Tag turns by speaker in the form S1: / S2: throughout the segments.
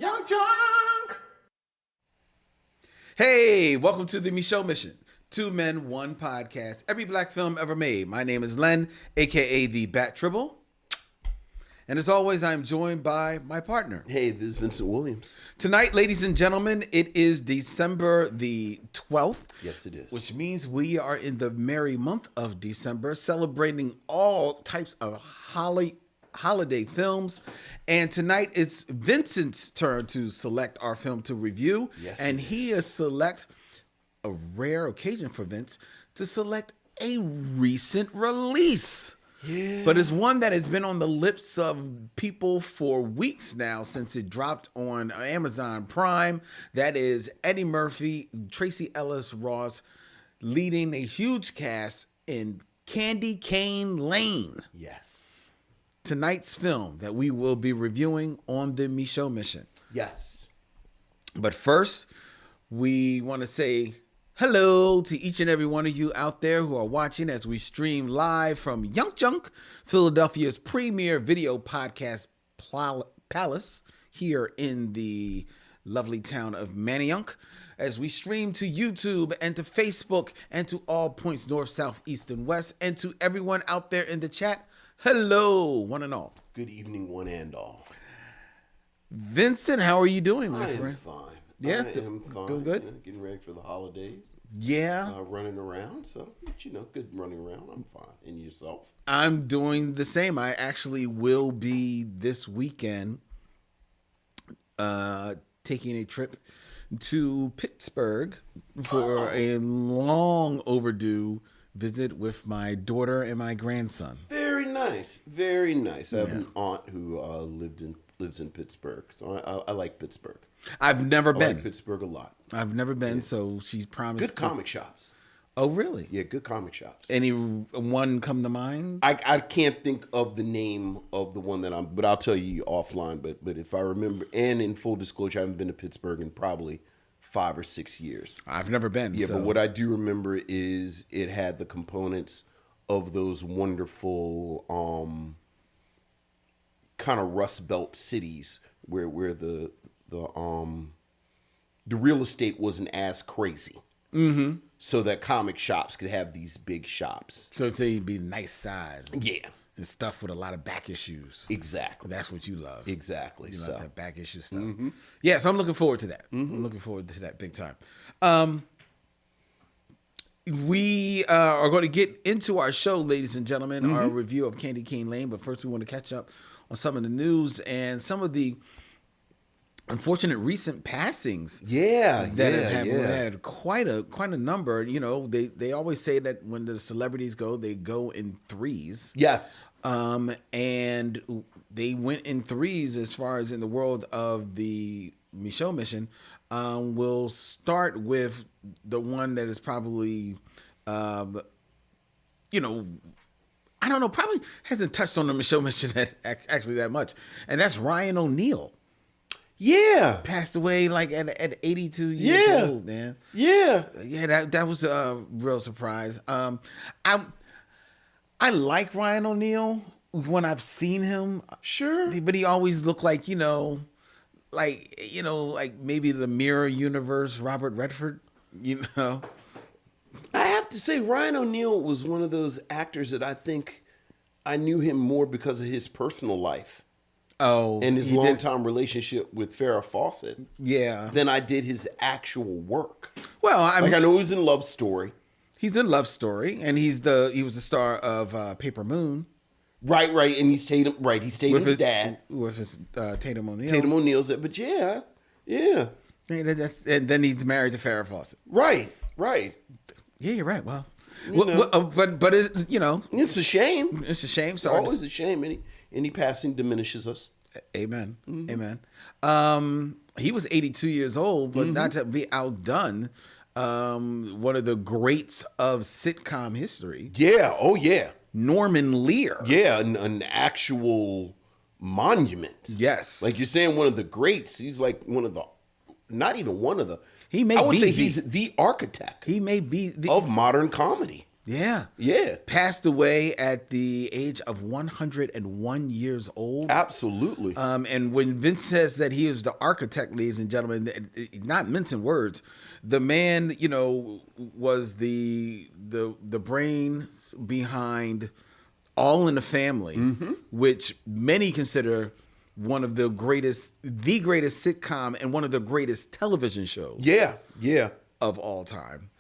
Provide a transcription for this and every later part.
S1: Young Drunk!
S2: Hey, welcome to the Micheaux Mission. 2 Men, 1 podcast. Every black film ever made. My name is Len, a.k.a. the Bat Tribble. And as always, I'm joined by my partner.
S1: Hey, this is Vincent Williams.
S2: Tonight, ladies and gentlemen, it is December the 12th.
S1: Yes, it is.
S2: Which means we are in the merry month of December, celebrating all types of holiday films. And tonight it's Vincent's turn to select our film to review.
S1: Yes,
S2: and he is select a rare occasion for Vince to select a recent release.
S1: Yeah.
S2: But it's one that has been on the lips of people for weeks now since it dropped on Amazon Prime. That is Eddie Murphy, Tracee Ellis-Ross, leading a huge cast in Candy Cane Lane.
S1: Yes.
S2: Tonight's film that we will be reviewing on the Micheaux Mission.
S1: Yes.
S2: But first, we want to say hello to each and every one of you out there who are watching as we stream live from Young Junk, Philadelphia's premier video podcast palace here in the lovely town of Manayunk, as we stream to YouTube and to Facebook and to all points north, south, east, and west, and to everyone out there in the chat. Hello, one and all.
S1: Good evening, one and all.
S2: Vincent, how are you doing, my
S1: I
S2: friend?
S1: am fine.
S2: Yeah,
S1: I am fine.
S2: doing good?
S1: Getting ready for the holidays.
S2: Yeah.
S1: Running around. So, good running around. I'm fine. And yourself?
S2: I'm doing the same. I actually will be this weekend taking a trip to Pittsburgh for a long overdue visit with my daughter and my grandson.
S1: Very nice. Very nice. I have an aunt who lives in Pittsburgh. So I like Pittsburgh.
S2: I've never
S1: I
S2: been.
S1: like Pittsburgh a lot.
S2: I've never been, so she's promised.
S1: Good comic shops.
S2: Oh, really?
S1: Yeah, good comic shops.
S2: Any one come to mind?
S1: I can't think of the name of the one that but I'll tell you offline. But if I remember, and in full disclosure, I haven't been to Pittsburgh in probably 5 or 6 years.
S2: I've never been.
S1: Yeah,
S2: so.
S1: but what I do remember is it had the components of those wonderful kind of Rust Belt cities where the real estate wasn't as crazy. Mm-hmm. So that comic shops could have these big shops.
S2: So they'd be nice size.
S1: Yeah.
S2: And stuff with a lot of back issues.
S1: Exactly.
S2: That's what you love.
S1: Exactly.
S2: You
S1: So
S2: love that back issue stuff. Mm-hmm. Yeah, so I'm looking forward to that. Mm-hmm. I'm looking forward to that big time. We are going to get into our show, ladies and gentlemen, our review of Candy Cane Lane. But first, we want to catch up on some of the news and some of the unfortunate recent passings.
S1: Yeah,
S2: that have happened. We had quite a number. You know, they always say that when the celebrities go, they go in threes.
S1: Yes.
S2: And they went in threes as far as in the world of the Micheaux Mission. We'll start with the one that is probably, I don't know, probably hasn't touched on the Micheaux Mission actually that much, and that's Ryan O'Neal.
S1: Yeah.
S2: Passed away like at 82 years old, man.
S1: Yeah.
S2: Yeah, that was a real surprise. I like Ryan O'Neal when I've seen him.
S1: Sure.
S2: But he always looked like, like maybe the Mirror Universe Robert Redford,
S1: I have to say Ryan O'Neal was one of those actors that I think I knew him more because of his personal life.
S2: Oh,
S1: and his long-time relationship with Farrah Fawcett.
S2: Yeah.
S1: Than I did his actual work.
S2: Well, I
S1: know he was in Love Story.
S2: He's in Love Story, and he was the star of Paper Moon.
S1: Right, and he's Tatum. Right, he's Tatum's dad
S2: with his Tatum O'Neal.
S1: Tatum O'Neal's, but yeah.
S2: And then he's married to Farrah Fawcett.
S1: Right.
S2: Yeah, you're right. Well, but
S1: it's a shame.
S2: It's a shame.
S1: It's always a shame. Any passing diminishes us.
S2: Amen. Mm-hmm. Amen. He was 82 years old, but not to be outdone. One of the greats of sitcom history.
S1: Yeah. Oh, yeah.
S2: Norman Lear.
S1: Yeah, an actual monument.
S2: Yes.
S1: Like you're saying, one of the greats. He's like one of the, not even one of the.
S2: I would say he's
S1: the architect.
S2: He may be
S1: of modern comedy.
S2: Yeah.
S1: Yeah.
S2: Passed away at the age of 101 years old.
S1: Absolutely.
S2: And when Vince says that he is the architect, ladies and gentlemen, not mincing words, the man, was the brain behind All in the Family, which many consider one of the greatest sitcom and one of the greatest television shows.
S1: Yeah.
S2: Of all time.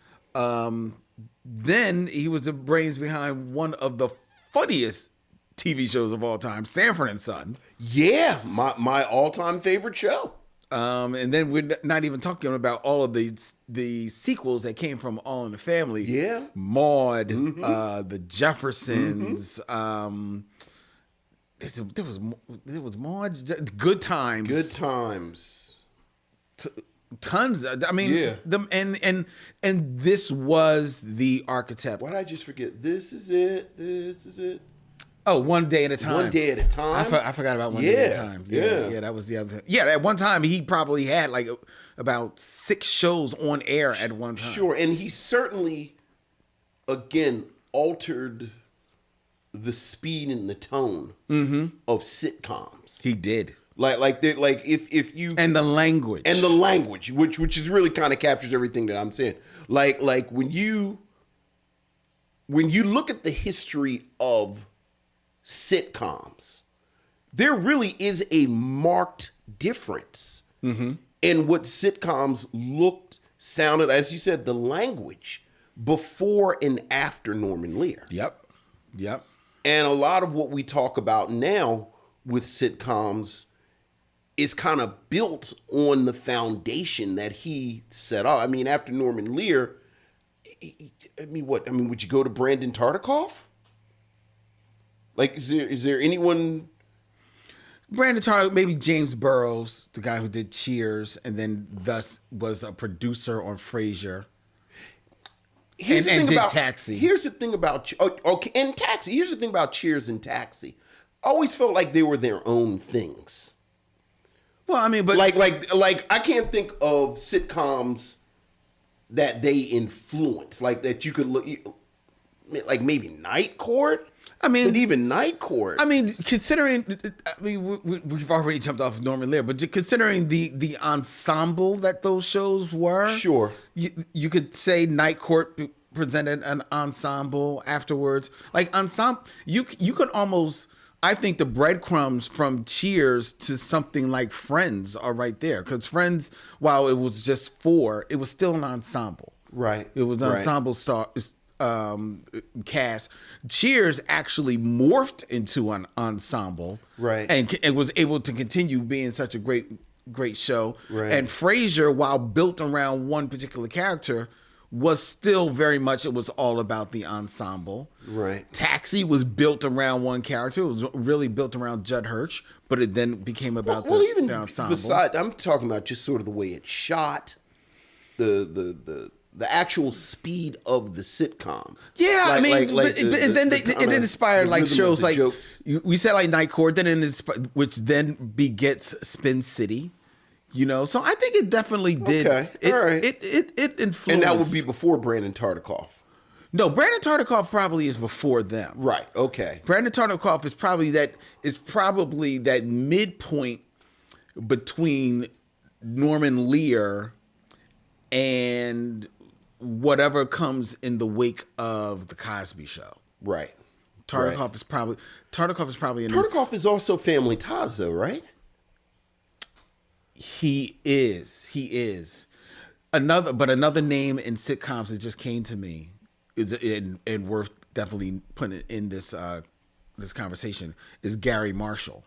S2: Then he was the brains behind one of the funniest TV shows of all time, Sanford and Son.
S1: Yeah, my all-time favorite show.
S2: And then we're not even talking about all of the sequels that came from All in the Family.
S1: Yeah.
S2: Maude, the Jeffersons. There was Maude. Good Times.
S1: Good Times.
S2: Tons. I mean,
S1: Yeah.
S2: And this was the architect.
S1: Why did I just forget? This is it. This is it.
S2: Oh, One Day at a Time.
S1: One Day at a Time.
S2: I forgot about One Day at a Time. Yeah, that was the other thing. Yeah, at one time he probably had like about 6 shows on air at one time.
S1: Sure, and he certainly, again, altered the speed and the tone of sitcoms.
S2: He did.
S1: Like if you
S2: And the language.
S1: which is really kind of captures everything that I'm saying. Like when you look at the history of sitcoms, there really is a marked difference in what sitcoms looked, sounded, as you said, the language before and after Norman Lear.
S2: Yep.
S1: And a lot of what we talk about now with sitcoms is kind of built on the foundation that he set up. I mean, after Norman Lear, would you go to Brandon Tartikoff? Like, is there anyone?
S2: Brandon Tartikoff, maybe James Burrows, the guy who did Cheers, and then thus was a producer on Frasier.
S1: Here's the thing
S2: did
S1: about
S2: Taxi.
S1: Here's the thing about and Taxi. Here's the thing about Cheers and Taxi. I always felt like they were their own things.
S2: Well, I mean, but
S1: like I can't think of sitcoms that they influence, like that you could look, like maybe Night Court.
S2: I mean,
S1: but even Night Court.
S2: I mean, considering, we've already jumped off Norman Lear, but considering the ensemble that those shows were,
S1: sure,
S2: you could say Night Court presented an ensemble afterwards. Like ensemble, you could almost. I think the breadcrumbs from Cheers to something like Friends are right there. Because Friends, while it was just 4, it was still an ensemble.
S1: Right.
S2: It was an ensemble cast. Cheers actually morphed into an ensemble.
S1: Right.
S2: And it was able to continue being such a great show.
S1: Right.
S2: And Frasier, while built around one particular character, was still very much, it was all about the ensemble.
S1: Right.
S2: Taxi was built around one character. It was really built around Judd Hirsch, but it then became about the ensemble.
S1: Besides, I'm talking about just sort of the way it's shot, the actual speed of the sitcom.
S2: Yeah, and then it inspired like shows like we said like Night Court, which then begets Spin City. So I think it definitely did.
S1: Okay, all right.
S2: It influenced.
S1: And that would be before Brandon Tartikoff.
S2: No, Brandon Tartikoff probably is before them.
S1: Right. Okay.
S2: Brandon Tartikoff is probably that midpoint between Norman Lear and whatever comes in the wake of the Cosby Show.
S1: Right.
S2: Tartikoff is probably in
S1: Tartikoff is also Family Ties, though, right?
S2: He is. Another name in sitcoms that just came to me is and worth definitely putting in this conversation is Gary Marshall,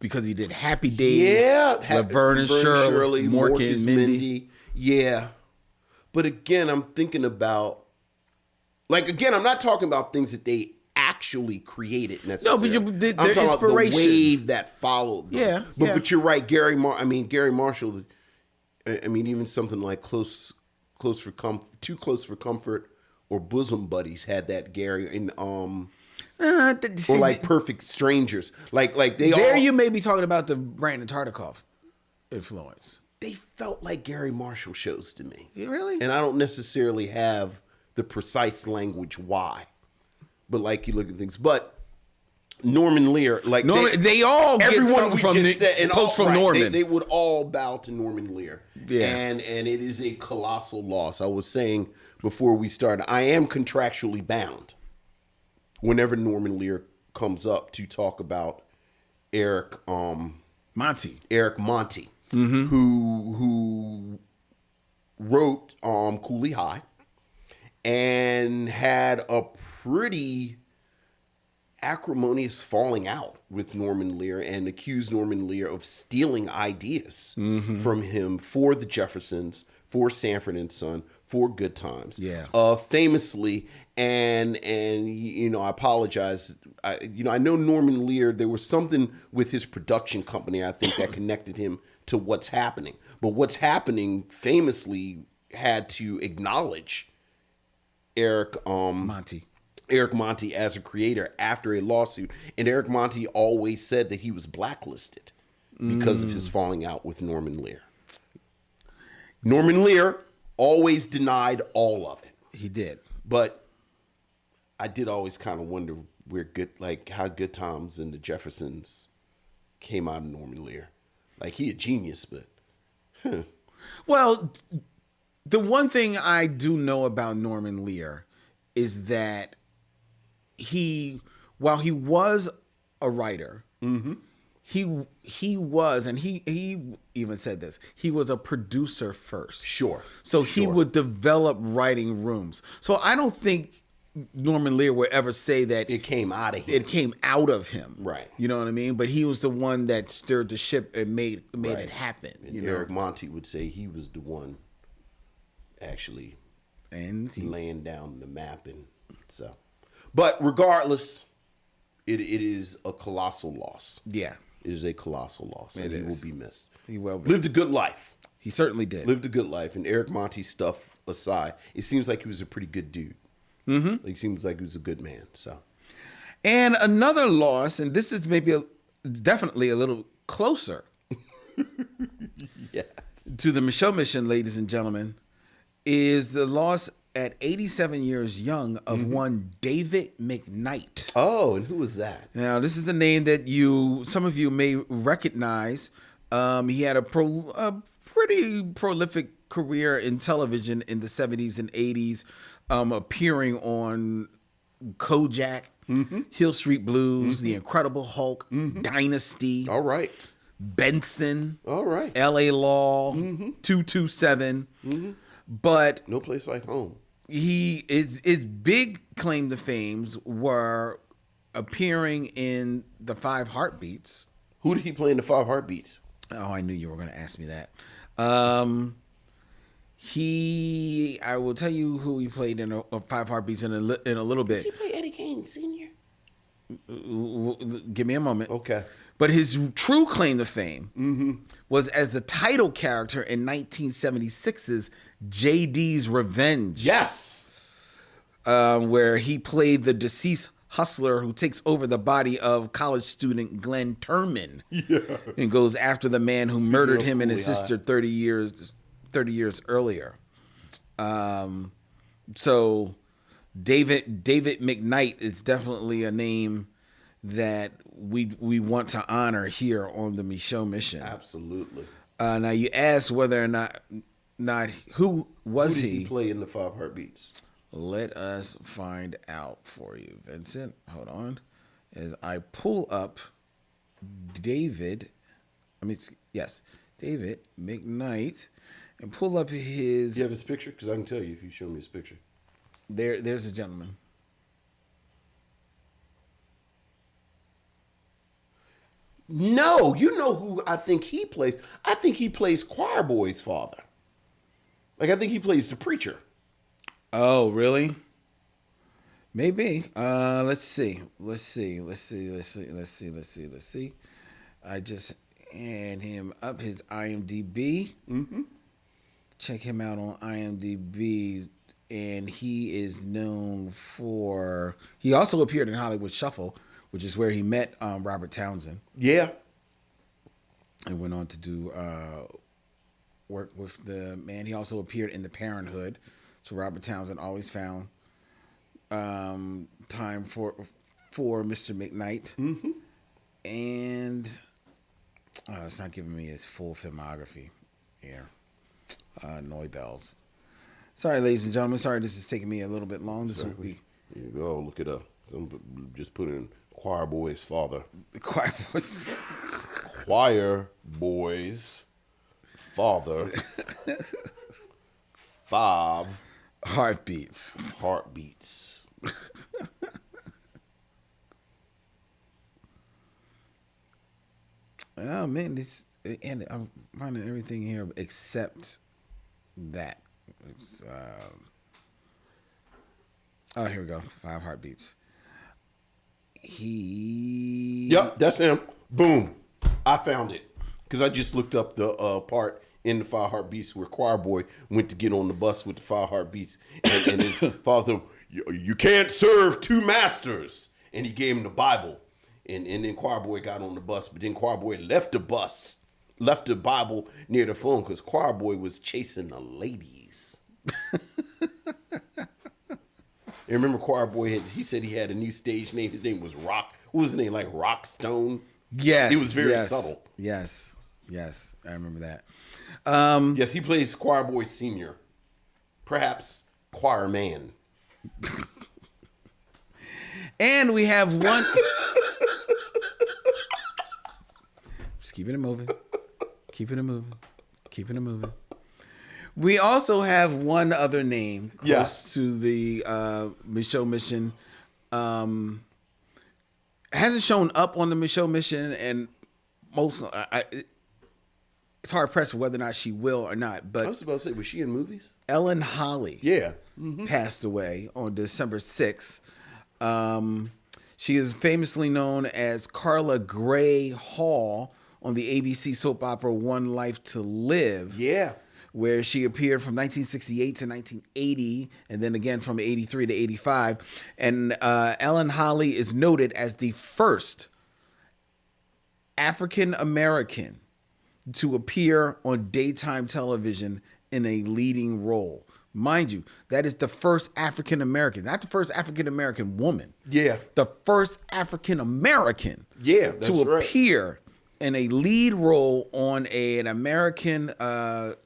S2: because he did Happy Days, Laverne and Shirley, Mork and Mindy.
S1: Yeah, but again, I'm thinking about I'm not talking about things that they actually created necessarily.
S2: No, but
S1: I'm talking
S2: inspiration.
S1: about the wave that followed them.
S2: Yeah,
S1: but you're right, Gary Marshall. Even something like Too Close for Comfort or Bosom Buddies had that Gary and or like Perfect Strangers. Like they
S2: there
S1: all,
S2: you may be talking about the Brandon Tartikoff influence.
S1: They felt like Gary Marshall shows to me.
S2: Really?
S1: And I don't necessarily have the precise language why. But like you look at things, but Norman Lear, like
S2: they all get
S1: everyone
S2: something from Norman.
S1: They would all bow to Norman Lear.
S2: Yeah.
S1: And it is a colossal loss. I was saying before we started, I am contractually bound whenever Norman Lear comes up to talk about Eric Monty, who wrote Cooley High and had a pretty acrimonious falling out with Norman Lear and accused Norman Lear of stealing ideas from him for the Jeffersons, for Sanford and Son, for Good Times.
S2: Yeah.
S1: Famously, and you know, I apologize. I know Norman Lear, there was something with his production company, I think, that connected him to What's Happening. But What's Happening famously had to acknowledge Eric Monty as a creator after a lawsuit. And Eric Monty always said that he was blacklisted because of his falling out with Norman Lear. Norman Lear always denied all of it.
S2: He did.
S1: But I did always kind of wonder how Good Times and the Jeffersons came out of Norman Lear. Like, he a genius, but
S2: Well, the one thing I do know about Norman Lear is that while he was a writer, he was, and he even said this, he was a producer first.
S1: Sure.
S2: So he would develop writing rooms. So I don't think Norman Lear would ever say that
S1: it came out of him.
S2: It came out of him.
S1: Right.
S2: You know what I mean? But he was the one that stirred the ship and made it happen.
S1: And Eric Monty would say he was the one actually laying down the map. And so, but regardless, it is a colossal loss.
S2: Yeah.
S1: It is a colossal loss. And he will be missed.
S2: He will be.
S1: Lived a good life.
S2: He certainly did.
S1: Lived a good life. And Eric Monty's stuff aside, it seems like he was a pretty good dude. Like, he seems like he was a good man. So,
S2: and another loss, and this is definitely a little closer
S1: yes,
S2: to the Micheaux mission, ladies and gentlemen, is the loss at 87 years young of one David McKnight.
S1: Oh, and who was that?
S2: Now, this is a name that some of you may recognize. He had a pretty prolific career in television in the 70s and 80s, appearing on Kojak, Hill Street Blues, The Incredible Hulk, Dynasty.
S1: All right.
S2: Benson.
S1: All right.
S2: L.A. Law, 227. But
S1: No Place Like Home.
S2: His big claim to fame were appearing in the Five Heartbeats.
S1: Who did he play in the Five Heartbeats?
S2: Oh, I knew you were going to ask me that. I will tell you who he played in Five Heartbeats in a little bit.
S1: Did he play Eddie Kane Sr.?
S2: Give me a moment.
S1: Okay.
S2: But his true claim to fame was as the title character in 1976's J.D.'s Revenge.
S1: Yes.
S2: Where he played the deceased hustler who takes over the body of college student Glenn Turman and goes after the man who murdered him and his sister 30 years earlier. So David McKnight is definitely a name that we want to honor here on the Micheaux mission.
S1: Absolutely.
S2: Now you asked whether or not who was
S1: Who did
S2: he?
S1: he play in the Five Heartbeats?
S2: Let us find out for you, Vincent. Hold on. As I pull up David McKnight, and pull up his...
S1: Do you have his picture? Because I can tell you if you show me his picture.
S2: There's a gentleman.
S1: No, you know who I think he plays? I think he plays Choir Boy's father. Like, I think he plays the preacher.
S2: Oh, really? Maybe. Let's see. I just had him up his IMDb. Check him out on IMDb. And he is known for... He also appeared in Hollywood Shuffle, which is where he met Robert Townsend.
S1: Yeah.
S2: And went on to do work with the man. He also appeared in The Parenthood. So Robert Townsend always found time for Mr. McKnight.
S1: Mm-hmm.
S2: And it's not giving me his full filmography here. Neubels. Sorry, ladies and gentlemen. Sorry, this is taking me a little bit long. This will be.
S1: Here you go. Look it up. Just put in Choir Boy's father.
S2: The Choir Boys.
S1: Choir Boy's father. 5
S2: heartbeats.
S1: Heartbeats.
S2: Oh man, and I'm finding everything here except that. It's, here we go. 5 heartbeats.
S1: Yep, that's him. Boom. I found it. Because I just looked up the part in the 5 Heartbeats where Choir Boy went to get on the bus with the 5 Heartbeats. And his father, you can't serve 2 masters. And he gave him the Bible. And then Choir Boy got on the bus. But then Choir Boy left the Bible near the phone because Choir Boy was chasing the ladies. And remember Choir Boy, he said he had a new stage name. His name was Rock. What was his name? Like Rock Stone?
S2: Yes.
S1: It was very subtle.
S2: Yes. I remember that.
S1: Yes, he plays Choir Boy Senior. Perhaps Choir Man.
S2: And we have one. Just keeping it moving. Keeping it moving. We also have one other name close to the Micheaux mission. Hasn't shown up on the Micheaux mission, and it's hard pressed whether or not she will or not. But
S1: I was about to say, was she in movies?
S2: Ellen Holly,
S1: Mm-hmm.
S2: passed away on December 6th. She is famously known as Carla Gray Hall on the ABC soap opera One Life to Live.
S1: Yeah.
S2: Where she appeared from 1968 to 1980, and then again from 83 to 85. And Ellen Holly is noted as the first African American to appear on daytime television in a leading role. Mind you, that is the first African American, not the first African American woman.
S1: Yeah.
S2: The first African American to appear in a lead role on an American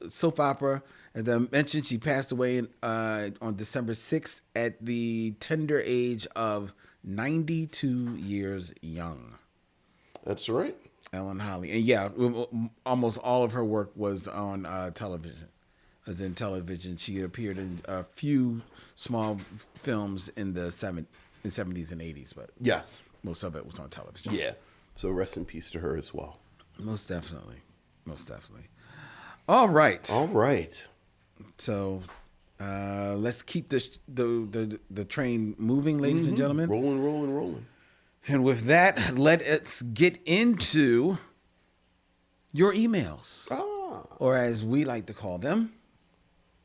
S2: soap opera. As I mentioned, she passed away on December 6th at the tender age of 92 years young.
S1: That's right.
S2: Ellen Holly. And yeah, almost all of her work was on television. As in television, she appeared in a few small films in the 70s and 80s, but
S1: yes,
S2: most of it was on television.
S1: Yeah. So rest in peace to her as well.
S2: Most definitely. All right. So let's keep the train moving, ladies and gentlemen.
S1: Rolling.
S2: And with that, let's get into your emails. Or as we like to call them,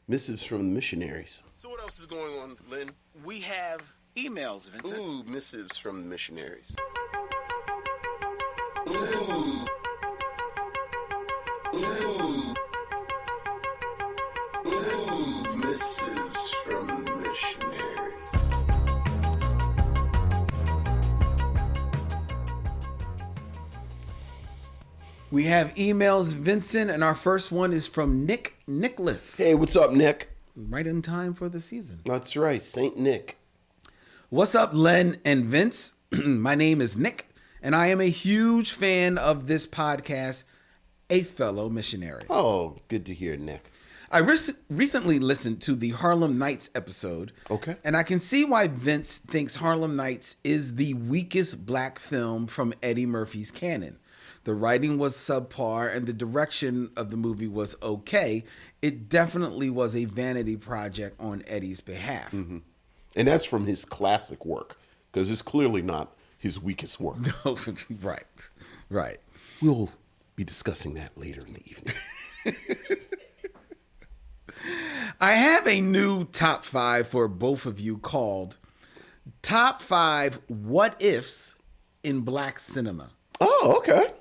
S1: missives from the missionaries. So what else is going on, Len?
S2: We have emails, Vincent.
S1: Ooh, missives from the missionaries.
S2: Ooh.
S1: Missives from the missionaries.
S2: We have emails, Vincent, and our first one is from Nicholas.
S1: Hey, what's up, Nick?
S2: Right in time for the season.
S1: That's right, Saint Nick.
S2: What's up, Len and Vince? My name is Nick, and I am a huge fan of this podcast, A Fellow Missionary.
S1: Oh, good to hear, Nick.
S2: I recently listened to the Harlem Nights episode.
S1: Okay.
S2: And I can see why Vince thinks Harlem Nights is the weakest black film from Eddie Murphy's canon. The writing was subpar and the direction of the movie was okay. It definitely was a vanity project on Eddie's behalf.
S1: Mm-hmm. And that's from his classic work, because it's clearly not his weakest work.
S2: No, right.
S1: We'll be discussing that later in the evening.
S2: I have a new top 5 for both of you called Top 5 What Ifs in Black Cinema.
S1: Oh, okay.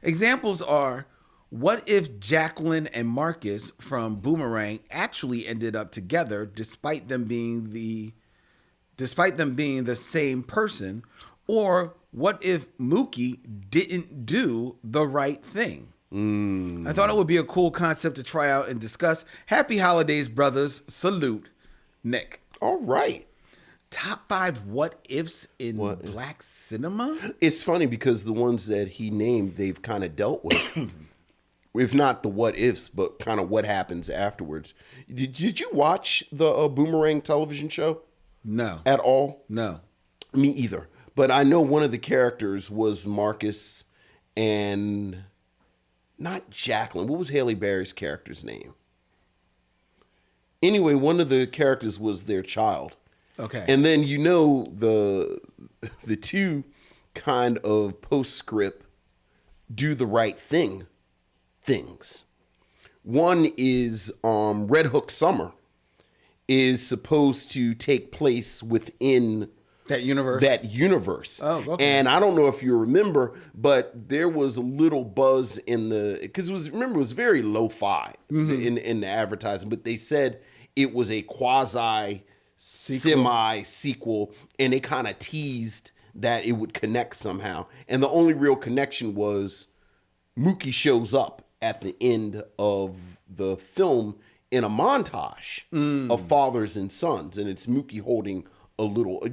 S2: Examples are, What if Jacqueline and Marcus from Boomerang actually ended up together despite them being the same person? Or what if Mookie didn't do the right thing? I thought it would be a cool concept to try out and discuss. Happy holidays, brothers. Salute, Nick.
S1: All right.
S2: Top 5 what ifs in black cinema?
S1: It's funny because the ones that he named, they've kind of dealt with. If not the what ifs, but kind of what happens afterwards. Did you watch the Boomerang television show?
S2: No.
S1: At all?
S2: No.
S1: Me either. But I know one of the characters was Marcus and not Jacqueline. What was Halle Berry's character's name? Anyway, one of the characters was their child.
S2: Okay.
S1: And then the two kind of postscript do the right things. One is Red Hook Summer is supposed to take place within
S2: that universe.
S1: Oh,
S2: okay.
S1: And I don't know if you remember, but there was a little buzz because it was very lo-fi in the advertising, but they said it was a semi-sequel, and they kind of teased that it would connect somehow. And the only real connection was Mookie shows up at the end of the film in a montage of fathers and sons, and it's Mookie holding a little,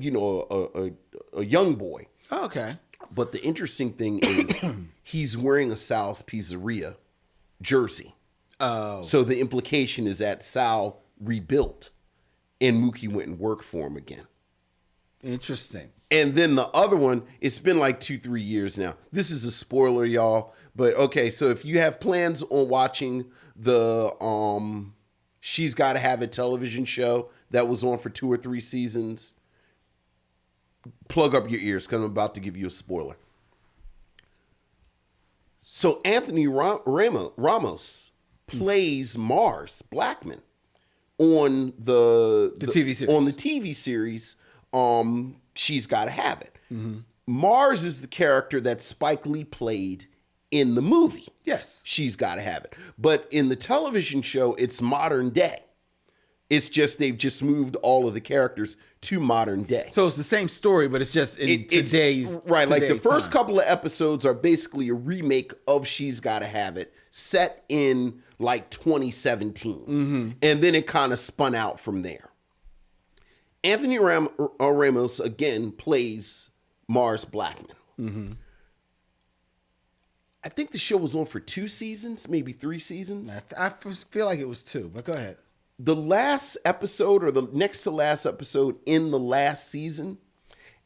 S1: a young boy.
S2: Oh, okay.
S1: But the interesting thing is he's wearing a Sal's Pizzeria jersey.
S2: Oh.
S1: So the implication is that Sal rebuilt and Mookie went and worked for him again.
S2: Interesting.
S1: And then the other one, it's been like 2-3 years now. This is a spoiler, y'all. But okay, so if you have plans on watching the She's Gotta Have It television show that was on for 2 or 3 seasons, plug up your ears because I'm about to give you a spoiler. So Anthony Ramos plays Mars Blackman on the
S2: TV series.
S1: On the TV series, She's Gotta Have It. Mm-hmm. Mars is the character that Spike Lee played in the movie.
S2: Yes.
S1: She's Gotta Have It. But in the television show, it's modern day. It's just they've just moved all of the characters to modern day.
S2: So it's the same story, but it's just in today's
S1: right. Like the first
S2: time.
S1: couple of episodes are basically a remake of She's Gotta Have It, set in like 2017, and then it kind of spun out from there. Anthony Ramos again plays Mars Blackman. Mm-hmm. I think the show was on for 2 seasons, maybe 3 seasons.
S2: I feel like it was 2, but go ahead.
S1: The last episode or the next to last episode in the last season,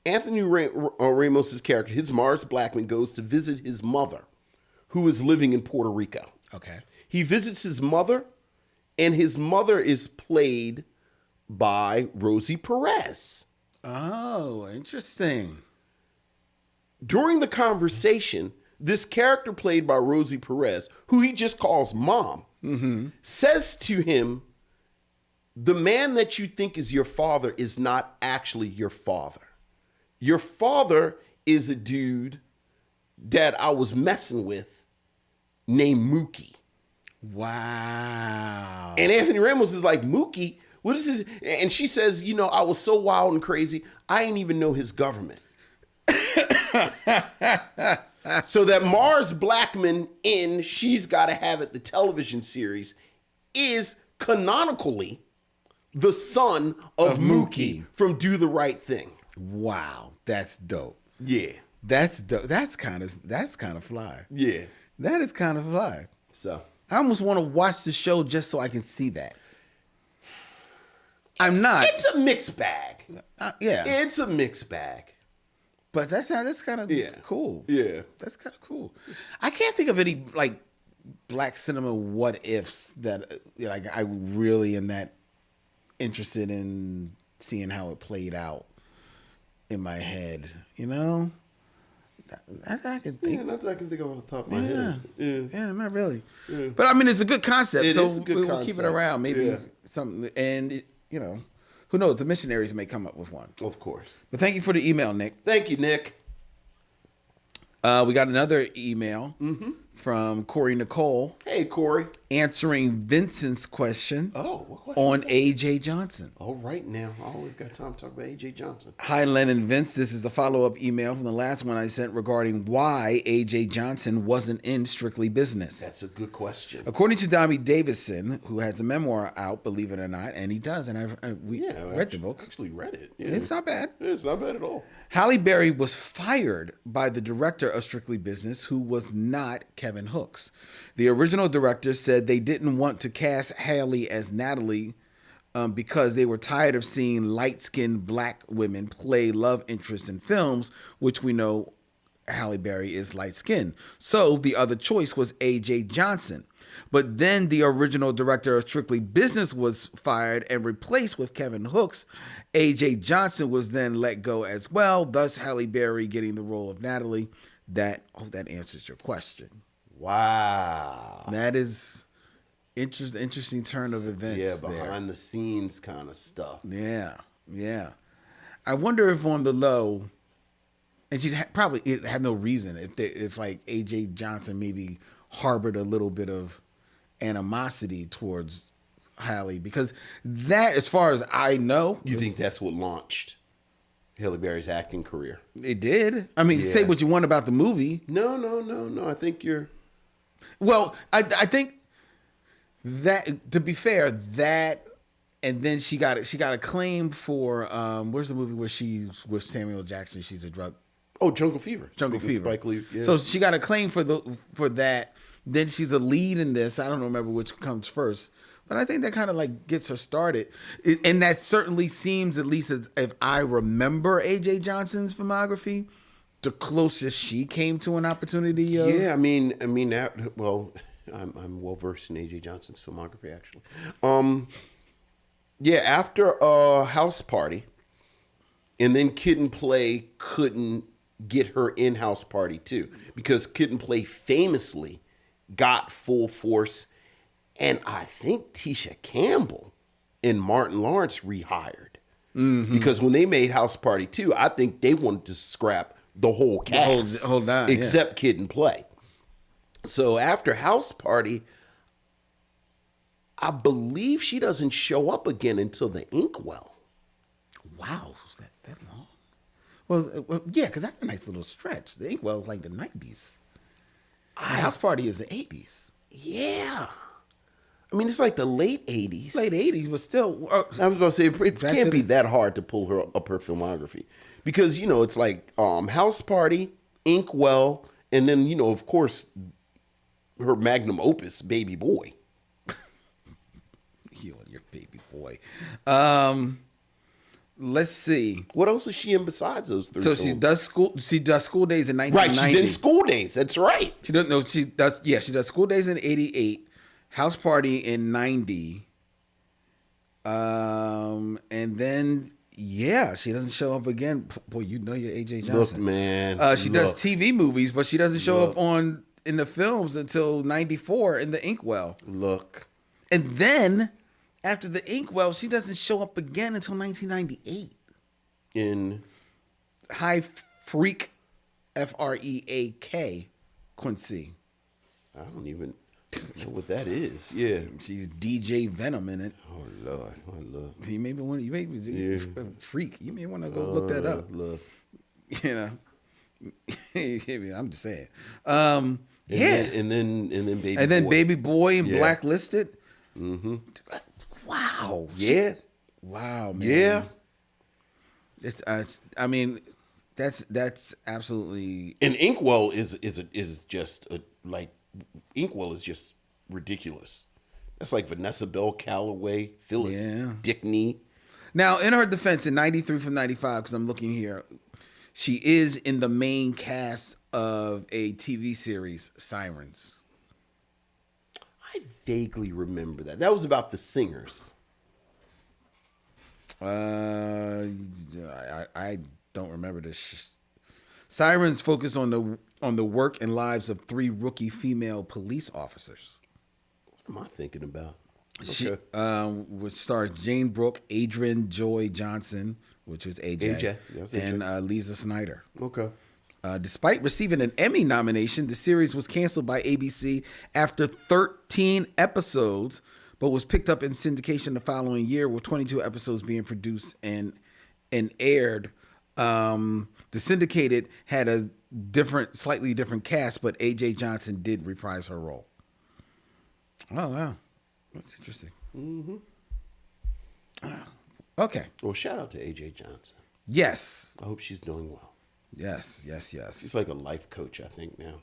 S1: Anthony Ramos's character, his Mars Blackman, goes to visit his mother, who is living in Puerto Rico.
S2: Okay.
S1: He visits his mother, and his mother is played by Rosie Perez.
S2: Oh, interesting.
S1: During the conversation, this character played by Rosie Perez, who he just calls Mom, says to him, the man that you think is your father is not actually your father. Your father is a dude that I was messing with named Mookie.
S2: Wow.
S1: And Anthony Ramos is like, Mookie? What is his? And she says, I was so wild and crazy, I didn't even know his government. So that Mars Blackman in She's Gotta Have It, the television series, is canonically the son of Mookie from Do the Right Thing.
S2: Wow, that's dope.
S1: Yeah.
S2: That's dope. That's kind of fly.
S1: Yeah.
S2: That is kind of fly.
S1: So
S2: I almost want to watch the show just so I can see that. It's
S1: a mixed bag.
S2: Yeah.
S1: It's a mixed bag.
S2: But that's kind of cool.
S1: Yeah.
S2: That's kind of cool. I can't think of any like black cinema what ifs that like I really am that interested in seeing how it played out in my head. That I can think.
S1: Yeah, not that I can think of off the top of my head.
S2: Yeah, not really. Yeah. But I mean, it's a good concept.
S1: It is a good
S2: we'll keep it around. Maybe something, and who knows? The missionaries may come up with one.
S1: Of course.
S2: But thank you for the email, Nick.
S1: Thank you, Nick.
S2: We got another email from Corey Nicole.
S1: Hey, Corey.
S2: Answering Vincent's question
S1: What question
S2: on A.J. Johnson.
S1: All right, now. I always got time to talk about A.J. Johnson.
S2: Hi, Len and Vince. This is a follow-up email from the last one I sent regarding why A.J. Johnson wasn't in Strictly Business.
S1: That's a good question.
S2: According to Dami Davison, who has a memoir out, believe it or not, and he does, and I read the book.
S1: Actually read it. Yeah.
S2: It's not bad.
S1: It's not bad at all.
S2: Halle Berry was fired by the director of Strictly Business, who was not Kevin Hooks. The original director said they didn't want to cast Halle as Natalie because they were tired of seeing light-skinned black women play love interests in films, which we know Halle Berry is light-skinned. So the other choice was A.J. Johnson. But then the original director of Strictly Business was fired and replaced with Kevin Hooks. A.J. Johnson was then let go as well, thus Halle Berry getting the role of Natalie. That answers your question.
S1: Wow.
S2: That is interesting turn of events.
S1: Yeah, behind the scenes kind of stuff.
S2: Yeah. I wonder if on the low, and she'd probably have no reason if like A.J. Johnson maybe harbored a little bit of animosity towards Halle, because that, as far as I know,
S1: You think that's what launched Halle Berry's acting career?
S2: it did. I mean, say what you want about the movie.
S1: No. I think you're...
S2: Well, I think that, to be fair, that, and then she got a claim for where's the movie where she's with Samuel Jackson? She's a drug.
S1: Oh, Jungle Fever.
S2: Jungle Fever.
S1: Spike Lee, yeah.
S2: So she got a claim for that. Then she's a lead in this. I don't remember which comes first, but I think that kind of like gets her started. And that certainly seems, at least as if I remember A.J. Johnson's filmography, the closest she came to an opportunity.
S1: Yeah, I mean, well, I'm well versed in A.J. Johnson's filmography, actually. Yeah, after House Party, and then Kid and Play couldn't get her in House Party too, because Kid and Play famously got Full Force, and I think Tisha Campbell and Martin Lawrence rehired. Because when they made House Party 2, I think they wanted to scrap the whole cast,
S2: whole nine,
S1: except Kid and Play. So after House Party, I believe she doesn't show up again until The Inkwell.
S2: Wow, was that long? Well, yeah, because that's a nice little stretch. The Inkwell is like the 90s. House Party is the 80s.
S1: Yeah. I mean, it's like the late 80s.
S2: Late 80s, but still.
S1: I was going to say, it can't be that hard to pull her up her filmography. Because, it's like House Party, Inkwell, and then, of course, her magnum opus, Baby Boy.
S2: You and your Baby Boy. Let's see.
S1: What else is she in besides those three?
S2: So
S1: films?
S2: she does School Days in 1990.
S1: Right, she's in School Days. That's right.
S2: She does School Days in 88, House Party in 90. And then she doesn't show up again. Boy, you're A.J. Johnson.
S1: Look, man.
S2: She does TV movies, but she doesn't show up in the films until 94 in The Inkwell.
S1: Look.
S2: And then after The Inkwell, she doesn't show up again until 1998.
S1: In
S2: High Freak, Freak, Quincy.
S1: I don't even know what that is. Yeah.
S2: She's DJ Venom in it.
S1: Oh, Lord.
S2: You may be freak. You may want to go look that up.
S1: Look.
S2: I'm just saying.
S1: And then
S2: Baby Boy and
S1: Yeah.
S2: Blacklisted. Wow.
S1: Yeah.
S2: Wow, man.
S1: Yeah.
S2: It's I mean, that's absolutely.
S1: And Inkwell is just Inkwell is just ridiculous. That's like Vanessa Bell Calloway, Phyllis Dickney.
S2: Now, in her defense, in 93 from 95, because I'm looking here, she is in the main cast of a TV series, Sirens.
S1: I vaguely remember that. That was about the singers.
S2: I don't remember this. Sirens focus on the work and lives of 3 rookie female police officers.
S1: What am I thinking about?
S2: She, which stars Jane Brooke, Adrian Joy Johnson, which was AJ,
S1: That was AJ.
S2: and Lisa Snyder.
S1: Okay.
S2: Despite receiving an Emmy nomination, the series was canceled by ABC after 13 episodes, but was picked up in syndication the following year, with 22 episodes being produced and aired. The syndicated had a slightly different cast, but A.J. Johnson did reprise her role. Oh, wow. That's interesting. Mm-hmm. Okay.
S1: Well, shout out to A.J. Johnson.
S2: Yes.
S1: I hope she's doing well.
S2: Yes.
S1: She's like a life coach, I think, now.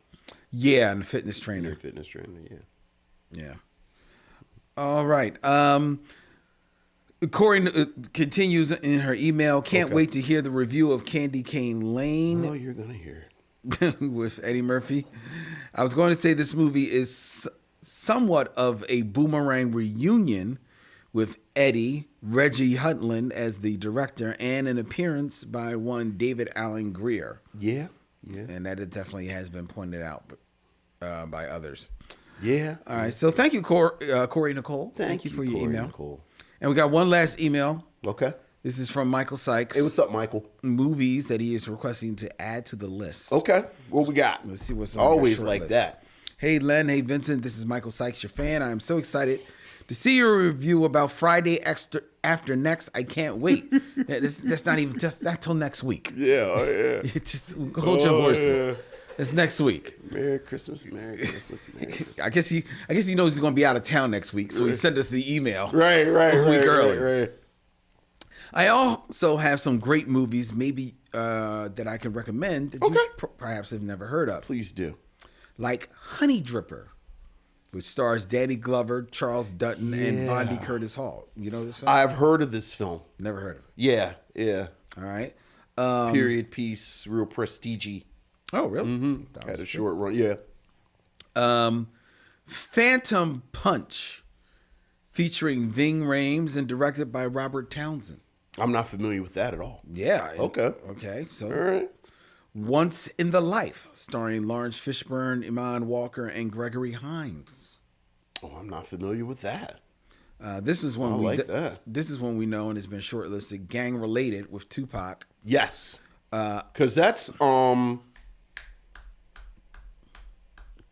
S2: Yeah, and a fitness trainer.
S1: Yeah.
S2: Yeah. All right. Corey continues in her email. Can't wait to hear the review of Candy Cane Lane.
S1: Oh, you're going to hear
S2: it. With Eddie Murphy. I was going to say this movie is somewhat of a Boomerang reunion, with Eddie, Reggie Hudlin as the director, and an appearance by one David Alan Grier.
S1: Yeah.
S2: And that it definitely has been pointed out by others.
S1: Yeah.
S2: All right. So thank you, Corey Nicole. Thank you for your
S1: Corey
S2: email.
S1: Nicole.
S2: And we got one last email.
S1: Okay.
S2: This is from Michael Sykes.
S1: Hey, what's up, Michael?
S2: Movies that he is requesting to add to the list.
S1: Okay. What we got?
S2: Let's see what's on
S1: Always
S2: your short
S1: like
S2: list.
S1: that.
S2: Hey, Len. Hey, Vincent. This is Michael Sykes, your fan. I am so excited to see your review about Friday after next. I can't wait. That's not even just that till next week.
S1: Yeah.
S2: Just hold your horses. Yeah. It's next week.
S1: Merry Christmas, Merry Christmas, Merry Christmas.
S2: I guess he knows he's going to be out of town next week, so he sent us the email.
S1: Right.
S2: A week early.
S1: Right.
S2: I also have some great movies, maybe that I can recommend that you perhaps have never heard of.
S1: Please do.
S2: Like Honey Dripper, which stars Danny Glover, Charles Dutton, and Bondi Curtis Hall. You know this film?
S1: I've heard of this film.
S2: Never heard of it.
S1: Yeah.
S2: All right.
S1: Period piece, real prestige.
S2: Oh, really?
S1: Mm-hmm. Had a short run. Yeah.
S2: Phantom Punch, featuring Ving Rhames and directed by Robert Townsend.
S1: I'm not familiar with that at all.
S2: Yeah.
S1: Okay.
S2: So,
S1: all right.
S2: Once in the Life, starring Lawrence Fishburne, Iman Walker, and Gregory Hines.
S1: Oh, I'm not familiar with that.
S2: This is when
S1: This
S2: is when we know, and it's been shortlisted, Gang Related with Tupac.
S1: Yes. Because that's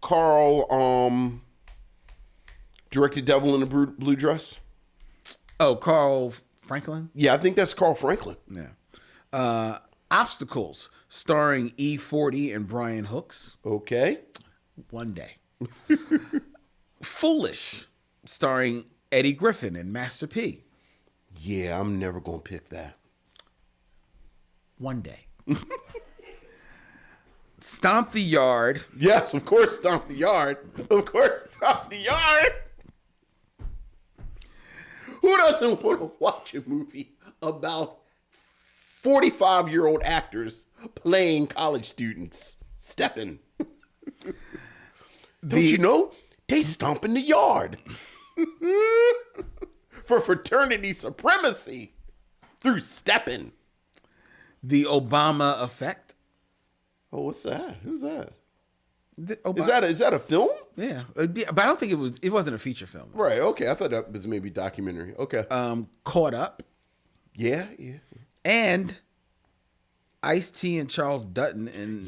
S1: Carl directed Devil in a Blue Dress.
S2: Oh, Carl Franklin?
S1: Yeah, I think that's Carl Franklin.
S2: Yeah. Obstacles, starring E40 and Brian Hooks.
S1: Okay.
S2: One day. Foolish, starring Eddie Griffin and Master P.
S1: Yeah, I'm never going to pick that.
S2: One day. Stomp the Yard.
S1: Yes, of course, Stomp the Yard. Of course, Stomp the Yard. Who doesn't want to watch a movie about 45-year-old actors playing college students stepping? Don't you know? They stomp in the yard for fraternity supremacy through stepping.
S2: The Obama Effect.
S1: Oh, what's that? Who's that?
S2: Is
S1: that a film?
S2: Yeah, but I don't think it wasn't a feature film.
S1: Right. Okay, I thought that was maybe documentary. Okay.
S2: Caught Up.
S1: Yeah.
S2: And Ice-T and Charles Dutton and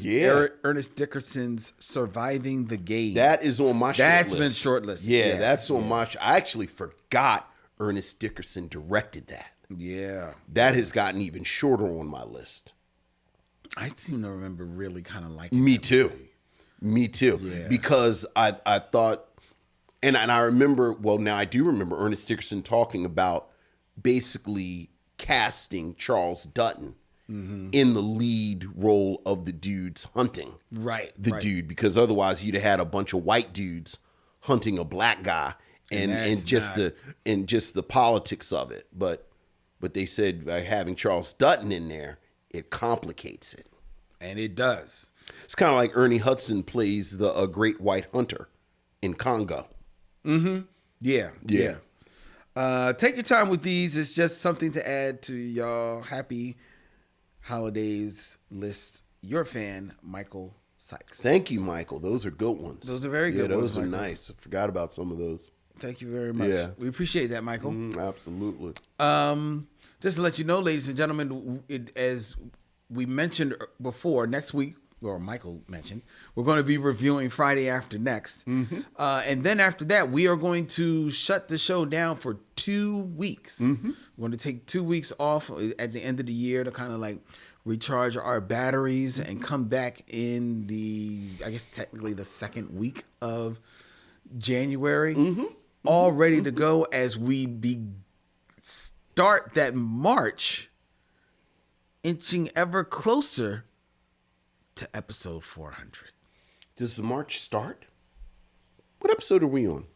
S2: Ernest Dickerson's Surviving the Game.
S1: That is on my short list.
S2: That's been shortlisted.
S1: Yeah, that's on my. I actually forgot Ernest Dickerson directed that.
S2: Yeah,
S1: that has gotten even shorter on my list.
S2: I seem to remember really kind of liking.
S1: Me too.
S2: Yeah.
S1: Because I thought, and I remember. Well, now I do remember Ernest Dickerson talking about basically casting Charles Dutton in the lead role of the dudes hunting.
S2: Right.
S1: Dude, because otherwise you'd have had a bunch of white dudes hunting a black guy and just the politics of it. But they said by having Charles Dutton in there, it complicates it.
S2: And it does.
S1: It's kind of like Ernie Hudson plays the great white hunter in Congo.
S2: Mm-hmm. Yeah. Take your time with these. It's just something to add to y'all happy holidays list. Your fan, Michael Sykes.
S1: Thank you, Michael. Those are good ones.
S2: Those are very good ones.
S1: Those are nice. I forgot about some of those.
S2: Thank you very much.
S1: Yeah.
S2: We appreciate that, Michael.
S1: Absolutely.
S2: Just to let you know, ladies and gentlemen, as we mentioned before, next week or Michael mentioned, we're going to be reviewing Friday After Next. And then after that, we are going to shut the show down for 2 weeks. We're going to take 2 weeks off at the end of the year to kind of like recharge our batteries and come back in I guess technically the second week of January. All ready to go as we start that March, inching ever closer to episode 400.
S1: Does the March start? What episode are we on?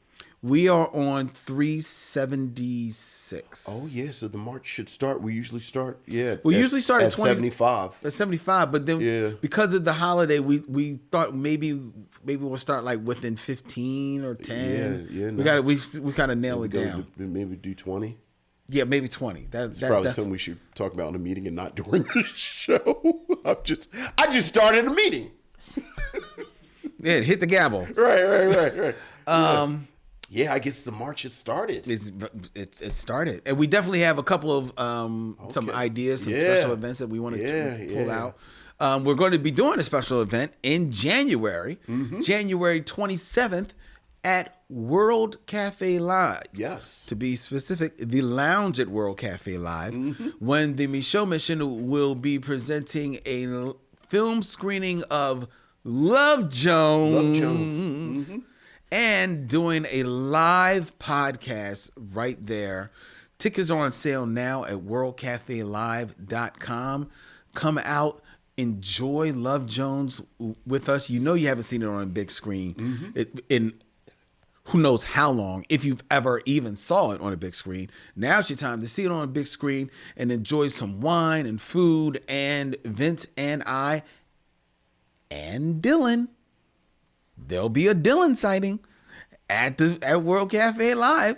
S2: We are on 376.
S1: Oh, yeah. So the March should start. We usually start,
S2: We usually start at
S1: 75.
S2: At 75, but then because of the holiday, we thought maybe we'll start like within 15 or 10. We kind of nail it down.
S1: Maybe do 20.
S2: Yeah, maybe 20.
S1: That's probably something we should talk about in a meeting and not during the show. I just started a meeting.
S2: Yeah, hit the gavel.
S1: Right. Yeah, I guess the March has started.
S2: It's started, and we definitely have a couple of some ideas, some special events that we want to pull out. We're going to be doing a special event in January, January 27th at World Cafe Live.
S1: Yes.
S2: To be specific, the lounge at World Cafe Live, when the Micheaux Mission will be presenting a film screening of Love Jones. And doing a live podcast right there. Tickets are on sale now at worldcafelive.com. Come out, enjoy Love Jones with us. You know you haven't seen it on a big screen in who knows how long, if you've ever even saw it on a big screen. Now's your time to see it on a big screen and enjoy some wine and food. And Vince and I and Dylan, there'll be a Dylan sighting at World Cafe Live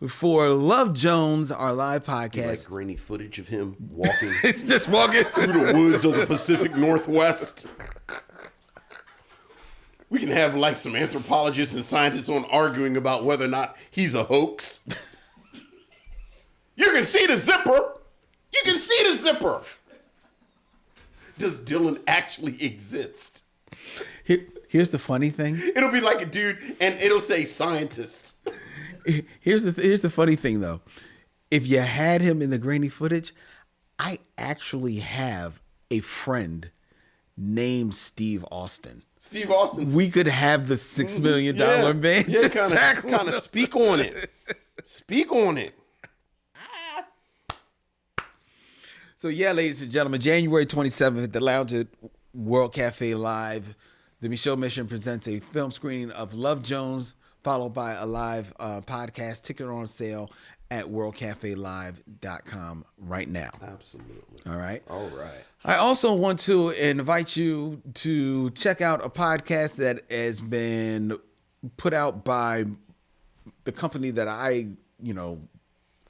S2: for Love Jones, our live podcast.
S1: Like grainy footage of him walking.
S2: It's just walking
S1: through the woods of the Pacific Northwest. We can have like some anthropologists and scientists on arguing about whether or not he's a hoax. You can see the zipper. You can see the zipper. Does Dylan actually exist?
S2: Here's the funny thing.
S1: It'll be like a dude, and it'll say scientist.
S2: Here's the funny thing, though. If you had him in the grainy footage, I actually have a friend named Steve Austin.
S1: Steve Austin.
S2: We could have the $6 million man.
S1: Yeah, kind of speak on it. Speak on it.
S2: So yeah, ladies and gentlemen, January 27th at the lounge at World Cafe Live, the Micheaux Mission presents a film screening of Love Jones, followed by a live podcast. Ticket on sale at worldcafelive.com right now.
S1: Absolutely.
S2: All right.
S1: I
S2: also want to invite you to check out a podcast that has been put out by the company that I,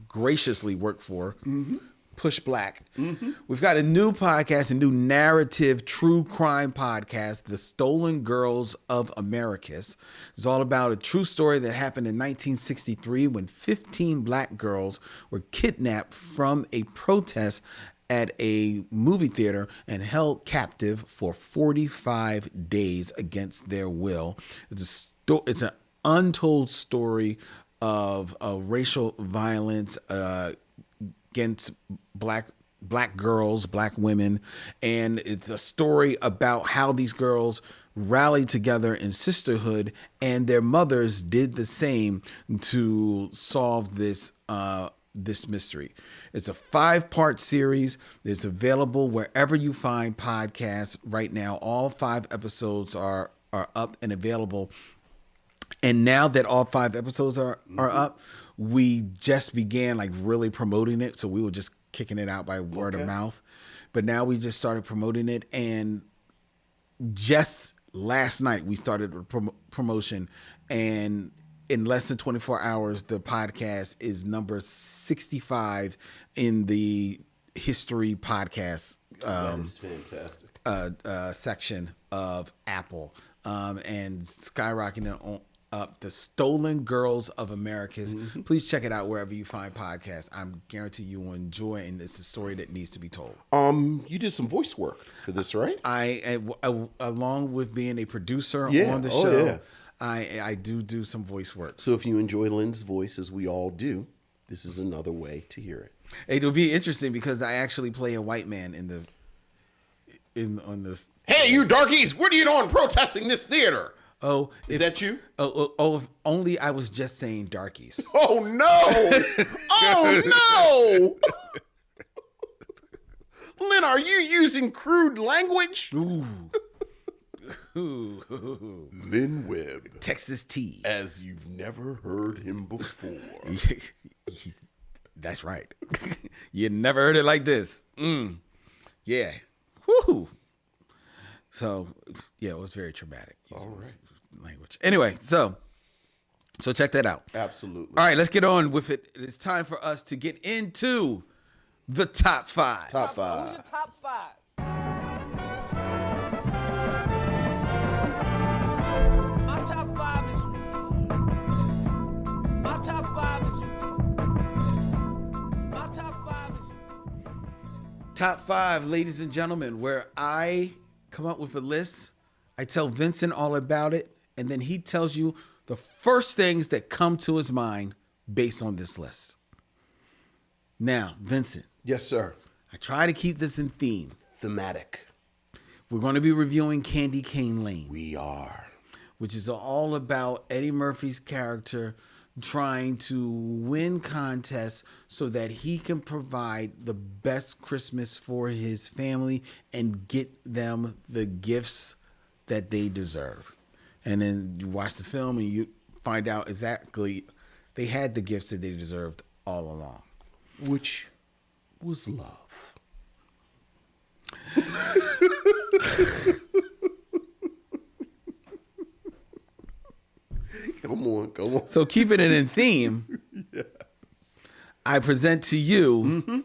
S2: graciously work for. Push Black. We've got a new podcast, a new narrative true crime podcast, The Stolen Girls of Americus. It's all about a true story that happened in 1963 when 15 black girls were kidnapped from a protest at a movie theater and held captive for 45 days against their will. It's an untold story of racial violence against black girls, black women, and it's a story about how these girls rallied together in sisterhood, and their mothers did the same to solve this mystery. It's a 5-part series. It's available wherever you find podcasts right now. All 5 episodes are up and available. And now that all 5 episodes are up, we just began like really promoting it. So we were just kicking it out by word of mouth. But now we just started promoting it. And just last night we started promotion. And in less than 24 hours, the podcast is number 65 in the history podcast
S1: that is fantastic.
S2: Section of Apple. And skyrocketing up, The Stolen Girls of Americas. Please check it out wherever you find podcasts. I guarantee you will enjoy it, and it's a story that needs to be told.
S1: You did some voice work for this, right?
S2: I along with being a producer on the show, I do some voice work.
S1: So if you enjoy Len's voice, as we all do, this is another way to hear it.
S2: It'll be interesting because I actually play a white man on the.
S1: Hey, you darkies! What are you doing protesting this theater?
S2: Oh,
S1: is that you?
S2: If only I was just saying darkies.
S1: Oh no! Oh no! Len, are you using crude language?
S2: Ooh.
S1: Len Webb,
S2: Texas T,
S1: as you've never heard him before.
S2: That's right. You never heard it like this. Yeah. Woo. So yeah, it was very traumatic.
S1: All right.
S2: Language. Anyway, so check that out.
S1: Absolutely.
S2: All right, let's get on with it. It's time for us to get into the top 5.
S1: Top 5.
S3: Who's your top 5? My top 5 is. My top 5 is. My top 5 is.
S2: Top 5, ladies and gentlemen, where I come up with a list. I tell Vincent all about it, and then he tells you the first things that come to his mind based on this list. Now, Vincent.
S1: Yes, sir.
S2: I try to keep this in theme.
S1: Thematic.
S2: We're going to be reviewing Candy Cane Lane.
S1: We are.
S2: Which is all about Eddie Murphy's character trying to win contests so that he can provide the best Christmas for his family and get them the gifts that they deserve. And then you watch the film and you find out exactly they had the gifts that they deserved all along.
S1: Which was love. Come on.
S2: So keeping it in theme, yes. I present to you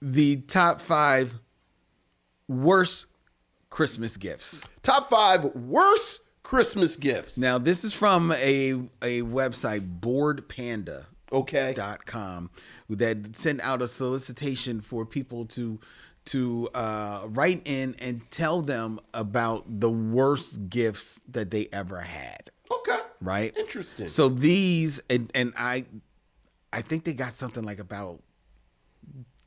S2: the top 5 worst Christmas gifts.
S1: Top 5 worst Christmas gifts.
S2: Now, this is from a website, boardpanda.com, that sent out a solicitation for people to write in and tell them about the worst gifts that they ever had.
S1: Okay.
S2: Right?
S1: Interesting.
S2: So these, and I think they got something like about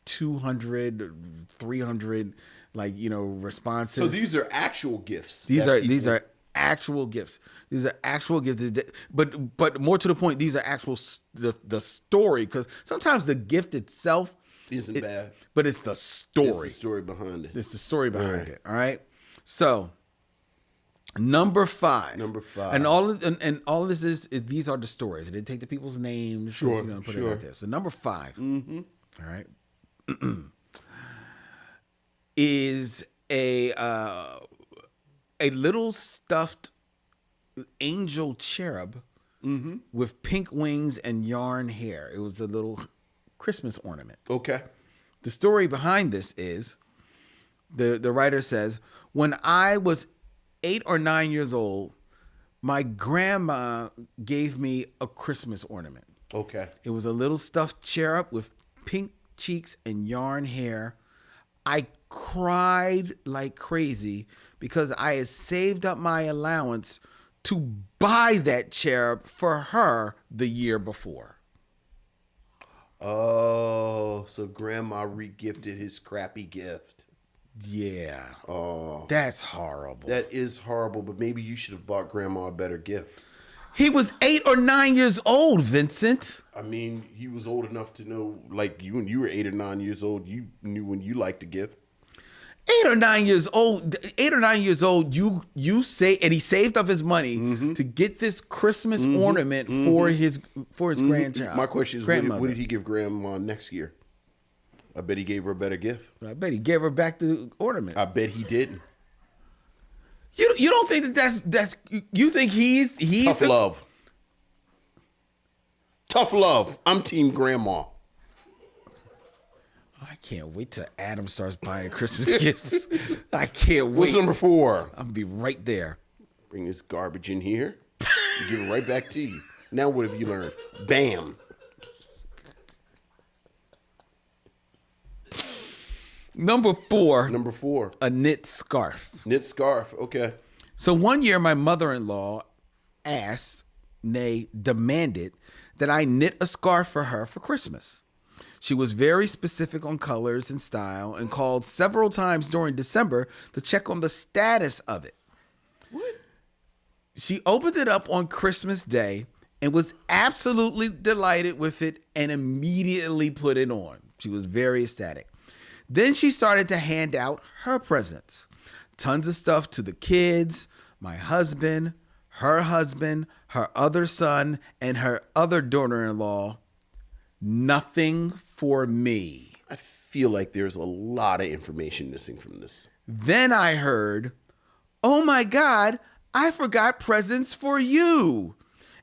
S2: 200, 300, responses.
S1: So these are actual gifts.
S2: These are actual gifts. These are actual gifts. But more to the point, these are actual the story, because sometimes the gift itself
S1: isn't bad,
S2: but it's the story.
S1: It's the story behind it.
S2: It's the story behind it. All right. So number 5. And all of this is these are the stories. I didn't take the people's names.
S1: Sure.
S2: Put it out there. So number 5. All right. is a little stuffed angel cherub with pink wings and yarn hair. It was a little Christmas ornament.
S1: Okay.
S2: The story behind this is the writer says, when I was 8 or 9 years old, my grandma gave me a Christmas ornament.
S1: Okay.
S2: It was a little stuffed cherub with pink cheeks and yarn hair. I cried like crazy because I had saved up my allowance to buy that cherub for her the year before.
S1: Oh, so grandma regifted his crappy gift.
S2: Yeah.
S1: Oh.
S2: That's horrible.
S1: That is horrible, but maybe you should have bought grandma a better gift.
S2: He was 8 or 9 years old, Vincent.
S1: I mean, he was old enough to know, like you, when you were 8 or 9 years old, you knew when you liked a gift.
S2: 8 or 9 years old. 8 or 9 years old. You say, and he saved up his money to get this Christmas ornament for his grandchild.
S1: My question is, what did he give grandma next year? I bet he gave her a better gift.
S2: I bet he gave her back the ornament.
S1: I bet he didn't.
S2: You don't think that's you think he's
S1: tough love. Tough love. I'm team grandma.
S2: I can't wait till Adam starts buying Christmas gifts. I can't wait.
S1: What's number 4?
S2: I'll be right there.
S1: Bring this garbage in here. Give it right back to you. Now what have you learned? Bam.
S2: Number 4.
S1: Number 4.
S2: A knit scarf.
S1: Knit scarf. Okay.
S2: So one year, my mother-in-law asked, nay, demanded, that I knit a scarf for her for Christmas. She was very specific on colors and style and called several times during December to check on the status of it.
S1: What?
S2: She opened it up on Christmas Day and was absolutely delighted with it and immediately put it on. She was very ecstatic. Then she started to hand out her presents. Tons of stuff to the kids, my husband, her other son, and her other daughter-in-law. Nothing for me.
S1: I feel like there's a lot of information missing from this.
S2: Then I heard, oh my God, I forgot presents for you.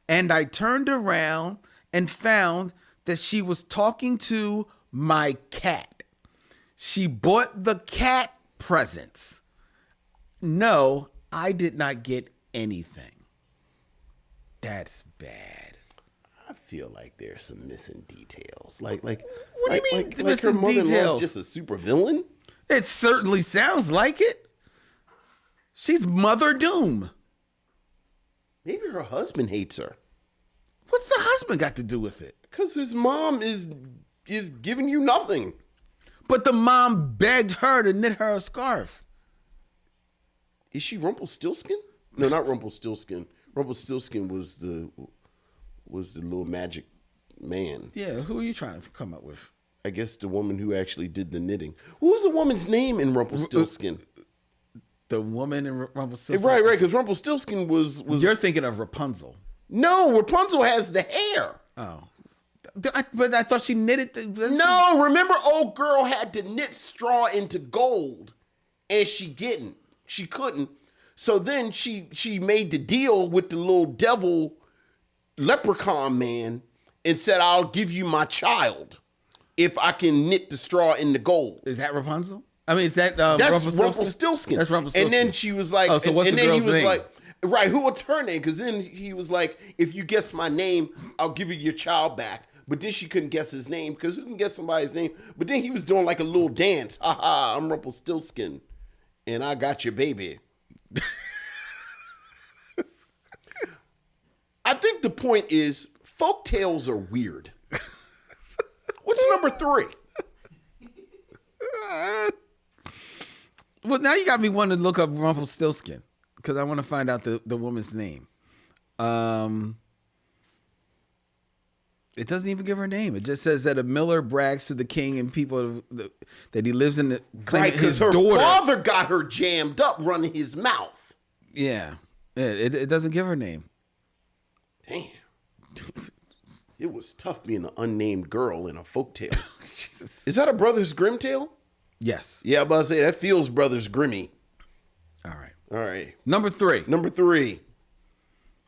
S2: And I turned around and found that she was talking to my cat. She bought the cat presents. No, I did not get anything. That's bad.
S1: I feel like there's some missing details. What
S2: do you mean
S1: her
S2: missing
S1: mother-in-law's
S2: details?
S1: just a super villain?
S2: It certainly sounds like it. She's Mother Doom.
S1: Maybe her husband hates her.
S2: What's the husband got to do with it?
S1: Because his mom is giving you nothing.
S2: But the mom begged her to knit her a scarf.
S1: Is she Rumpelstiltskin? No, not Rumpelstiltskin. Rumpelstiltskin was the little magic man.
S2: Yeah, who are you trying to come up with?
S1: I guess the woman who actually did the knitting. What was the woman's name in Rumpelstiltskin?
S2: The woman in Rumpelstiltskin?
S1: Right, because Rumpelstiltskin was...
S2: You're thinking of Rapunzel.
S1: No, Rapunzel has the hair.
S2: Oh. But I thought she knitted...
S1: No, remember old girl had to knit straw into gold, and she couldn't. So then she made the deal with the little devil leprechaun man and said, I'll give you my child if I can knit the straw into gold.
S2: Is that Rapunzel? I mean, is that
S1: That's Rumpelstiltskin.
S2: That's Rumpelstiltskin.
S1: And then she was like,
S2: oh, so what's
S1: and
S2: the
S1: then
S2: girl's
S1: he was
S2: name?
S1: like, right, what's her name? Because then he was like, if you guess my name, I'll give you your child back. But then she couldn't guess his name because who can guess somebody's name? But then he was doing like a little dance. Ha ha, I'm Rumpelstiltskin. And I got your baby. I think the point is folk tales are weird. What's number 3?
S2: Well, now you got me wanting to look up Rumpelstiltskin because I want to find out the woman's name. It doesn't even give her name. It just says that a miller brags to the king and people that he lives in the
S1: Right, because her father got her jammed up running his mouth.
S2: Yeah. It doesn't give her name.
S1: Damn. It was tough being an unnamed girl in a folktale. Is that a Brothers Grimm tale?
S2: Yes.
S1: Yeah, I'm about to say, that feels Brothers Grimmy.
S2: All right.
S1: All right.
S2: Number 3
S1: Number 3.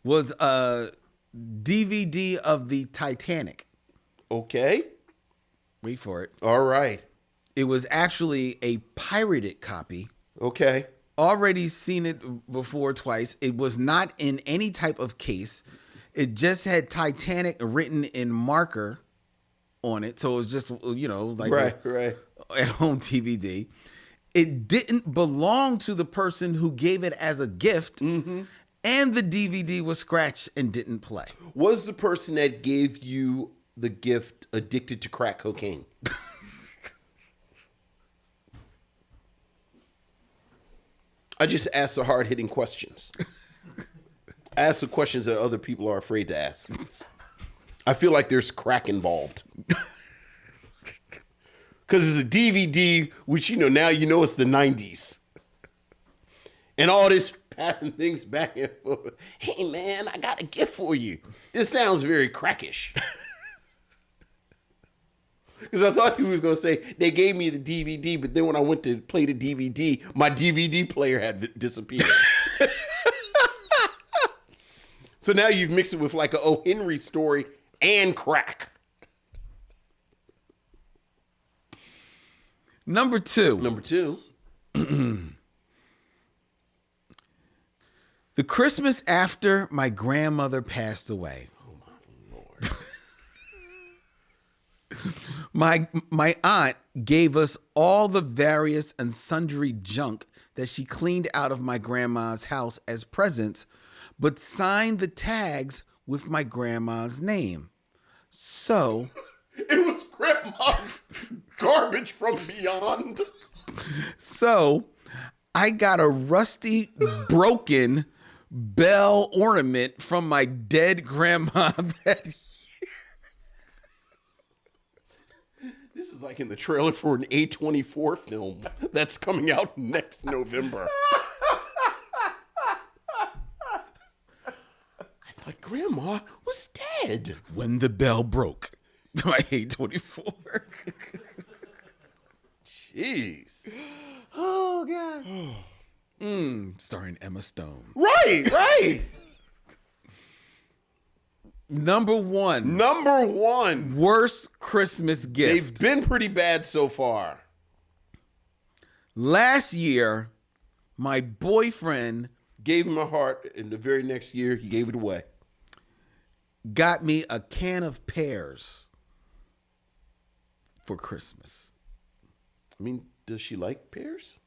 S2: was a DVD of the Titanic.
S1: Okay.
S2: Wait for it.
S1: All right.
S2: It was actually a pirated copy.
S1: Okay.
S2: Already seen it before twice. It was not in any type of case. It just had Titanic written in marker on it. So it was just, like
S1: right.
S2: at home DVD. It didn't belong to the person who gave it as a gift. Mm-hmm. And the DVD was scratched and didn't play.
S1: Was the person that gave you the gift addicted to crack cocaine? I just asked the hard-hitting questions. I ask the questions that other people are afraid to ask. I feel like there's crack involved. Because it's a DVD, which, now it's the 90s. And all this passing things back and forth. Hey, man, I got a gift for you. This sounds very crackish. Because I thought he was going to say, they gave me the DVD, but then when I went to play the DVD, my DVD player had disappeared. So now you've mixed it with like a O. Henry story and crack.
S2: Number 2.
S1: Number 2.
S2: The Christmas after my grandmother passed away.
S1: Oh
S2: my Lord. My aunt gave us all the various and sundry junk that she cleaned out of my grandma's house as presents, but signed the tags with my grandma's name. So
S1: It was grandma's garbage from beyond.
S2: So I got a rusty, broken bell ornament from my dead grandma that year.
S1: This is like in the trailer for an A24 film that's coming out next November. I thought grandma was dead.
S2: When the bell broke. My A24.
S1: Jeez.
S2: Oh, God. Starring Emma Stone.
S1: Right.
S2: Number one. Worst Christmas gift.
S1: They've been pretty bad so far.
S2: Last year, my boyfriend
S1: Gave him a heart, and the very next year, he gave it away.
S2: got me a can of pears for Christmas.
S1: I mean, does she like pears?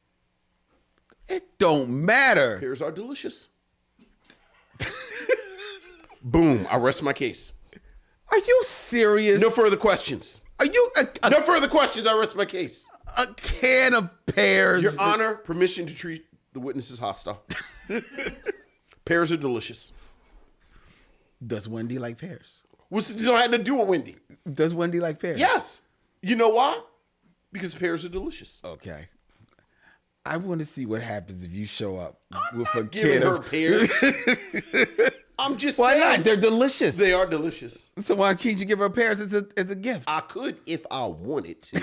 S2: It don't matter.
S1: Pears are delicious. Boom. I rest my case.
S2: Are you serious?
S1: No further questions.
S2: Are you
S1: No further questions. I rest my case.
S2: a can of pears?
S1: Your Honor, permission to treat the witnesses hostile. Pears are delicious.
S2: Does Wendy like pears?
S1: What's it have to do with Wendy?
S2: Does Wendy like pears?
S1: Yes. You know why? Because pears are delicious.
S2: Okay. I want to see what happens if you show up with a
S1: Giving
S2: can
S1: her
S2: of
S1: pears. I'm just
S2: Why
S1: saying.
S2: not? They're delicious.
S1: They are delicious.
S2: So why can't you give her pears as a gift?
S1: I could if I wanted to.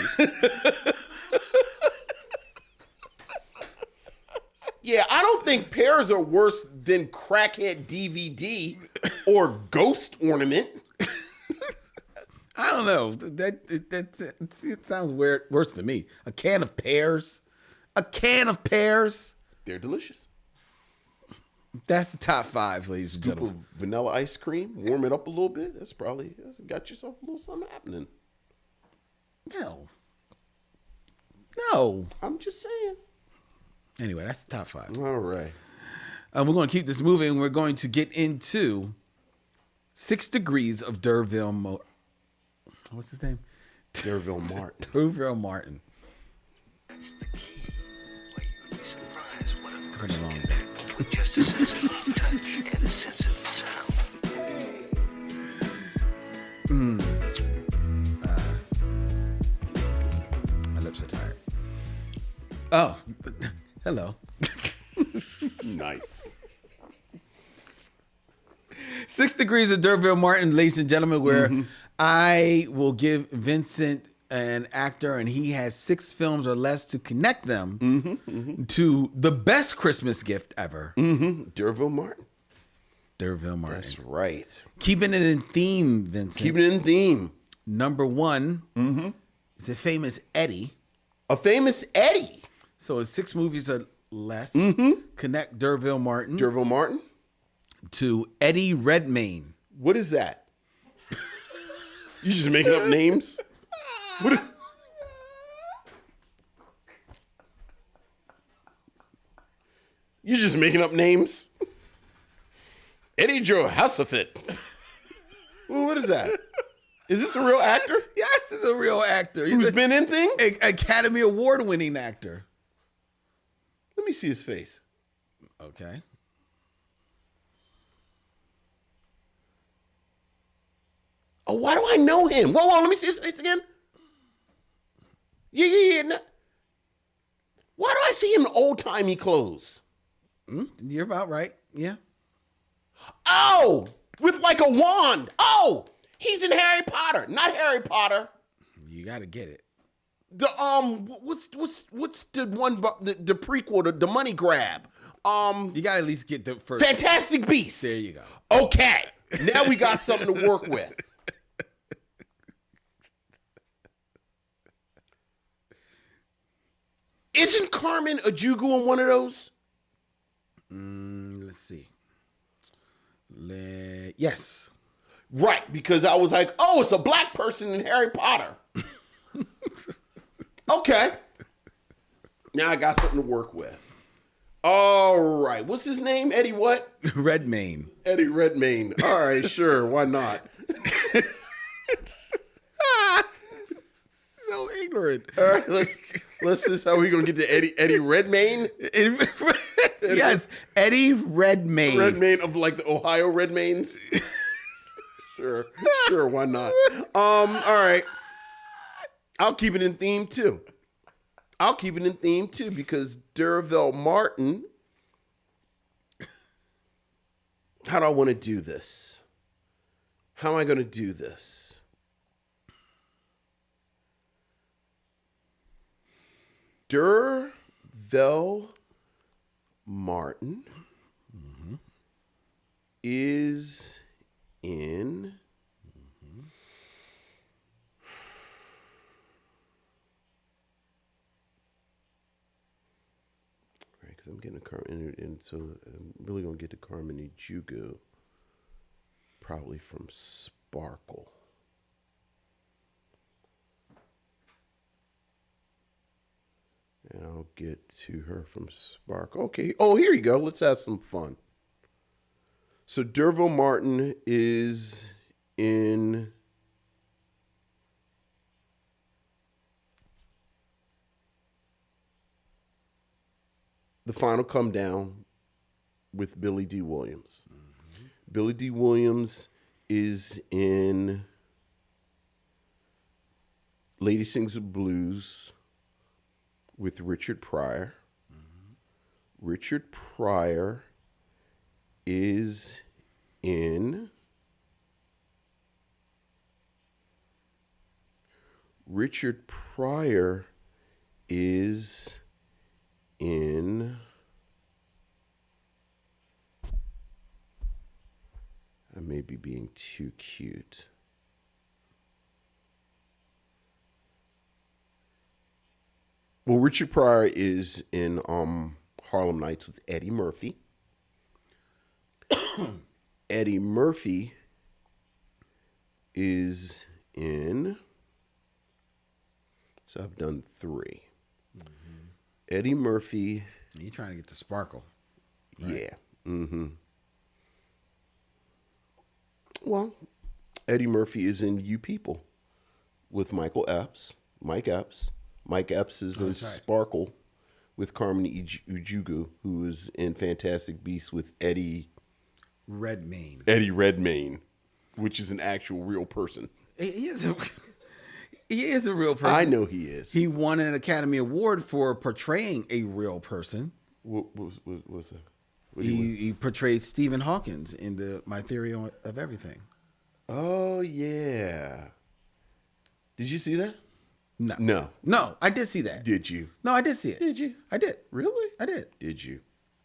S1: Yeah, I don't think pears are worse than crackhead DVD or ghost ornament.
S2: I don't know. It sounds weird. Worse to me. A can of pears. A can of pears.
S1: They're delicious.
S2: That's the top five, ladies and
S1: Scoop
S2: gentlemen.
S1: of vanilla ice cream, warm it up a little bit. That's got yourself a little something happening.
S2: No.
S1: I'm just saying.
S2: Anyway, that's the top five.
S1: All right.
S2: We're going to keep this moving. We're going to get into 6 Degrees of D'Urville. What's his name?
S1: D'Urville Martin.
S2: D'Urville Martin.
S4: That's the key. Why you would be surprised what a
S2: Been a
S4: person
S2: long
S4: can
S2: day.
S4: do with just a sense of touch and a sense of sound.
S2: My lips are tired. Oh, hello.
S1: Nice.
S2: 6 Degrees of D'Urville Martin, ladies and gentlemen, where I will give Vincent an actor and he has 6 films or less to connect them to the best Christmas gift ever.
S1: D'Urville Martin.
S2: D'Urville Martin.
S1: That's right.
S2: Keeping it in theme, Vincent.
S1: Keeping it in theme.
S2: Number 1 is a famous Eddie.
S1: A famous Eddie.
S2: So it's 6 movies or less. Connect D'Urville Martin
S1: D'Urville Martin.
S2: to Eddie Redmayne.
S1: What is that? You just making up names? What is... You just making up names? Eddie Joe Hasselfit. What is that? Is this a real actor?
S2: Yes, he's a real actor. He's
S1: Who's
S2: a
S1: been in things?
S2: Academy Award winning actor.
S1: Let me see his face.
S2: Okay.
S1: Oh, why do I know him? Whoa, let me see his face again. Yeah. No. Why do I see him in old-timey clothes?
S2: You're about right. Yeah.
S1: Oh, with like a wand. Oh, he's in Harry Potter. Not Harry Potter.
S2: You got to get it.
S1: The what's the one the prequel, the money grab?
S2: You got to at least get the first.
S1: Fantastic Beasts.
S2: There you go.
S1: Okay, now we got something to work with. Isn't Carmen Ejugu in one of those?
S2: Let's see. Yes.
S1: Right, because I was like, oh, it's a black person in Harry Potter. Okay. Now I got something to work with. All right. What's his name? Eddie what?
S2: Redmayne.
S1: Eddie Redmayne. All right, sure. Why not?
S2: So ignorant.
S1: All right, let's just how we gonna get to Eddie Redmayne?
S2: Yes, Eddie Redmayne.
S1: Redmayne of like the Ohio Redmaynes. Sure, why not? All right. I'll keep it in theme too. Because Derville Martin. How do I want to do this? How am I going to do this? Derville Martin is in right, because I'm getting a Carmen, and so I'm really gonna get to Carmen Ejugu probably from Sparkle. And I'll get to her from Sparkle. Okay. Oh, here you go. Let's have some fun. So Derville Martin is in The Final Come Down with Billy D. Williams. Mm-hmm. Billy D. Williams is in Lady Sings the Blues with Richard Pryor. Mm-hmm. Richard Pryor is in I may be being too cute. Well, Richard Pryor is in Harlem Nights with Eddie Murphy. Eddie Murphy is in, so I've done 3. Mm-hmm. Eddie Murphy.
S2: You're trying to get to Sparkle.
S1: Right? Yeah. Mm-hmm. Well, Eddie Murphy is in You People with Mike Epps. Mike Epps is in Sparkle with Carmen Ejugu, who is in Fantastic Beasts with Eddie Redmayne, which is an actual real person.
S2: He is a real person.
S1: I know he is.
S2: He won an Academy Award for portraying a real person.
S1: What was that?
S2: He portrayed Stephen Hawkins in My Theory of Everything.
S1: Oh, yeah. Did you see that?
S2: No, I did see that.
S1: Did you?
S2: No, I did see it.
S1: Did you?
S2: I did.
S1: Really?
S2: I did.
S1: Did you?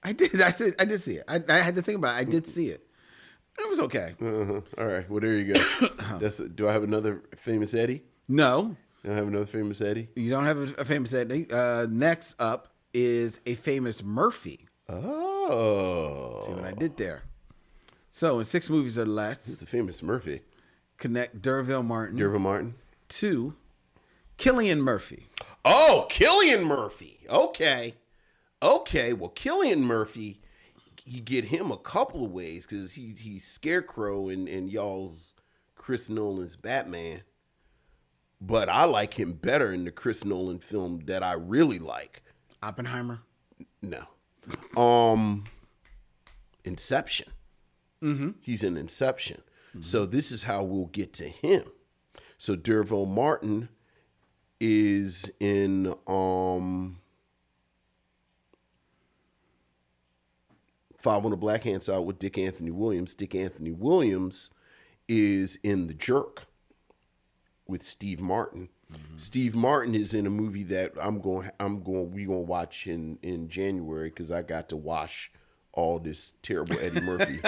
S2: I did. I did see it. I had to think about it. I did see it. It was okay.
S1: Uh-huh. All right. Well, there you go. Do I have another famous Eddie?
S2: No.
S1: You don't have another famous Eddie?
S2: You don't have a famous Eddie. Next up is a famous Murphy.
S1: Oh.
S2: See what I did there? So in 6 movies or less.
S1: Who's the famous Murphy?
S2: Connect Derville Martin. To Cillian Murphy.
S1: Oh, Cillian Murphy. Okay. Well, Cillian Murphy, you get him a couple of ways because he's Scarecrow in y'all's Chris Nolan's Batman. But I like him better in the Chris Nolan film that I really like.
S2: Oppenheimer?
S1: No. Inception. Mm-hmm. He's in Inception. Mm-hmm. So this is how we'll get to him. So Derville Martin is in Five on the Black Hand Side with Dick Anthony Williams. Dick Anthony Williams is in The Jerk with Steve Martin. Mm-hmm. Steve Martin is in a movie that we're gonna watch in January because I got to wash all this terrible Eddie Murphy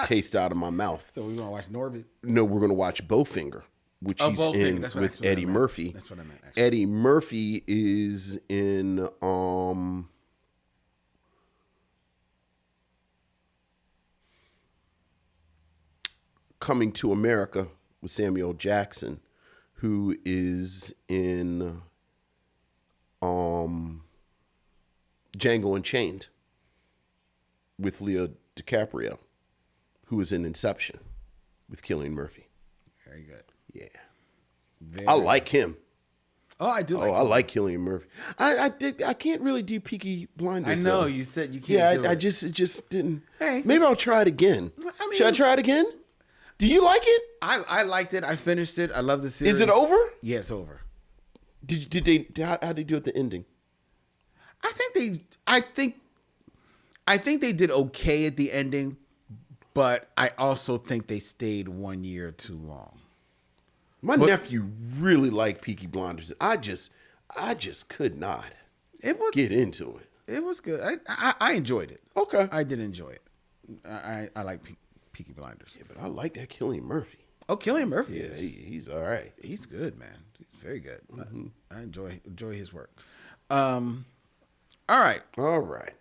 S1: taste out of my mouth.
S2: So we're gonna watch Norbit?
S1: No, we're gonna watch Bowfinger, which he's in with Eddie Murphy.
S2: That's what I meant. Actually.
S1: Eddie Murphy is in Coming to America with Samuel Jackson, who is in Django Unchained with Leo DiCaprio, who is in Inception with Cillian Murphy.
S2: Very good.
S1: Yeah.
S2: Very
S1: I like him.
S2: Oh, I do.
S1: I like Cillian Murphy. I can't really do Peaky Blinders.
S2: I know
S1: though.
S2: you said you can't.
S1: Yeah,
S2: do
S1: I
S2: it.
S1: just didn't.
S2: Hey.
S1: Maybe I'll try it again.
S2: I mean-
S1: Should I try it again? Do you like it?
S2: I liked it. I finished it. I love the series.
S1: Is it over?
S2: Yeah, it's over.
S1: Did they? How they do at the ending?
S2: I think they did okay at the ending, but I also think they stayed 1 year too long.
S1: My nephew really liked Peaky Blinders. I just could not
S2: It was
S1: get into it.
S2: It was good. I enjoyed it.
S1: Okay.
S2: I did enjoy it. I like Peaky Blinders.
S1: Yeah, but I like that Cillian Murphy.
S2: Oh, Cillian Murphy.
S1: Yeah,
S2: is.
S1: he's all right.
S2: He's good, man. He's very good.
S1: Mm-hmm.
S2: I enjoy his work. All right.
S1: All right.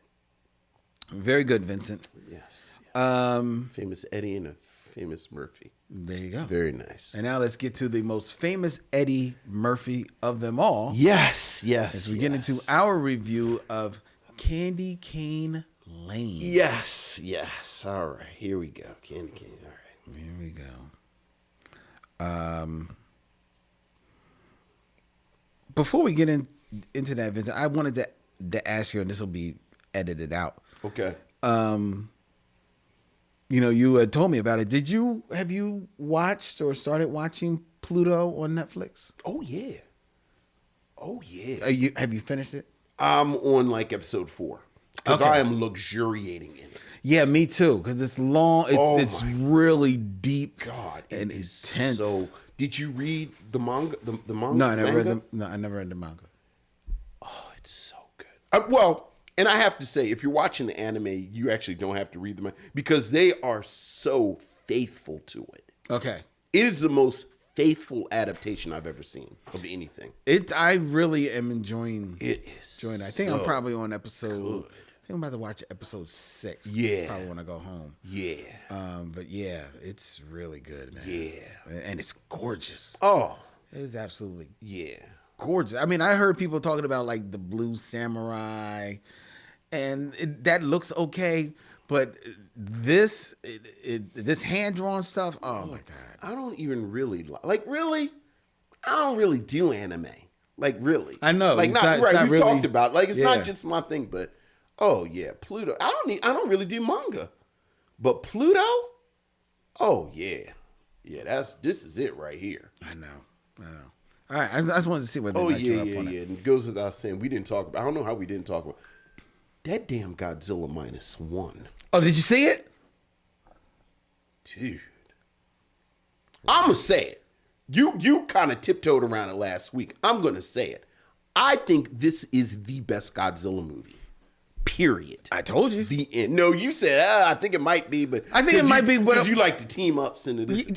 S2: Very good, Vincent.
S1: Yes.
S2: Um,
S1: Famous Eddie and a famous Murphy.
S2: there you go.
S1: Very nice.
S2: And now let's get to the most famous Eddie Murphy of them all.
S1: Yes.
S2: As we get into our review of Candy Cane Lane.
S1: Yes. All right. Here we go. Candy cane. All right.
S2: Here we go. Before we get into that, Vincent, I wanted to ask you, and this will be edited out.
S1: Okay.
S2: You had told me about it. Have you watched or started watching Pluto on Netflix?
S1: Oh yeah.
S2: Have you finished it?
S1: I'm on like episode 4 because
S2: Okay.
S1: I am luxuriating in it.
S2: Yeah, me too. Because it's long.
S1: Oh
S2: It's
S1: my
S2: really deep.
S1: God, it
S2: and
S1: is
S2: intense.
S1: so. Did you read the manga? The manga?
S2: No, I never read
S1: manga?
S2: I never read the manga.
S1: Oh, it's so good. And I have to say, if you're watching the anime, you actually don't have to read the manga because they are so faithful to it.
S2: Okay.
S1: It is the most faithful adaptation I've ever seen of anything.
S2: I really am enjoying
S1: It is.
S2: I think I'm
S1: so
S2: probably on episode.
S1: good.
S2: I think I'm about to watch episode 6.
S1: Yeah.
S2: Probably when I go home.
S1: Yeah.
S2: But yeah, it's really good, man.
S1: Yeah.
S2: And it's gorgeous.
S1: Oh,
S2: It is absolutely
S1: yeah.
S2: gorgeous. I mean, I heard people talking about like the Blue Samurai, and that looks okay, but this hand drawn stuff. Oh my god!
S1: I don't even really really. I don't really do anime. Like really.
S2: I know.
S1: Like
S2: It's
S1: not
S2: not-
S1: right.
S2: it's not
S1: We've
S2: really-
S1: talked about it's
S2: yeah.
S1: not just my thing, but oh yeah, Pluto. I don't really do manga, but Pluto. Oh yeah, this is it right here.
S2: I know. All right, I just wanted to see whether
S1: Oh
S2: or not you're
S1: yeah.
S2: up on it.
S1: And it goes without saying we didn't talk about. I don't know how we didn't talk about that damn Godzilla -1.
S2: Oh, did you see it?
S1: Dude, I'm gonna say it. You kind of tiptoed around it last week. I'm gonna say it. I think this is the best Godzilla movie. Period.
S2: I told you.
S1: The end. No, you said I think it might be, but
S2: I think it might be, but-
S1: because you like the team ups into this.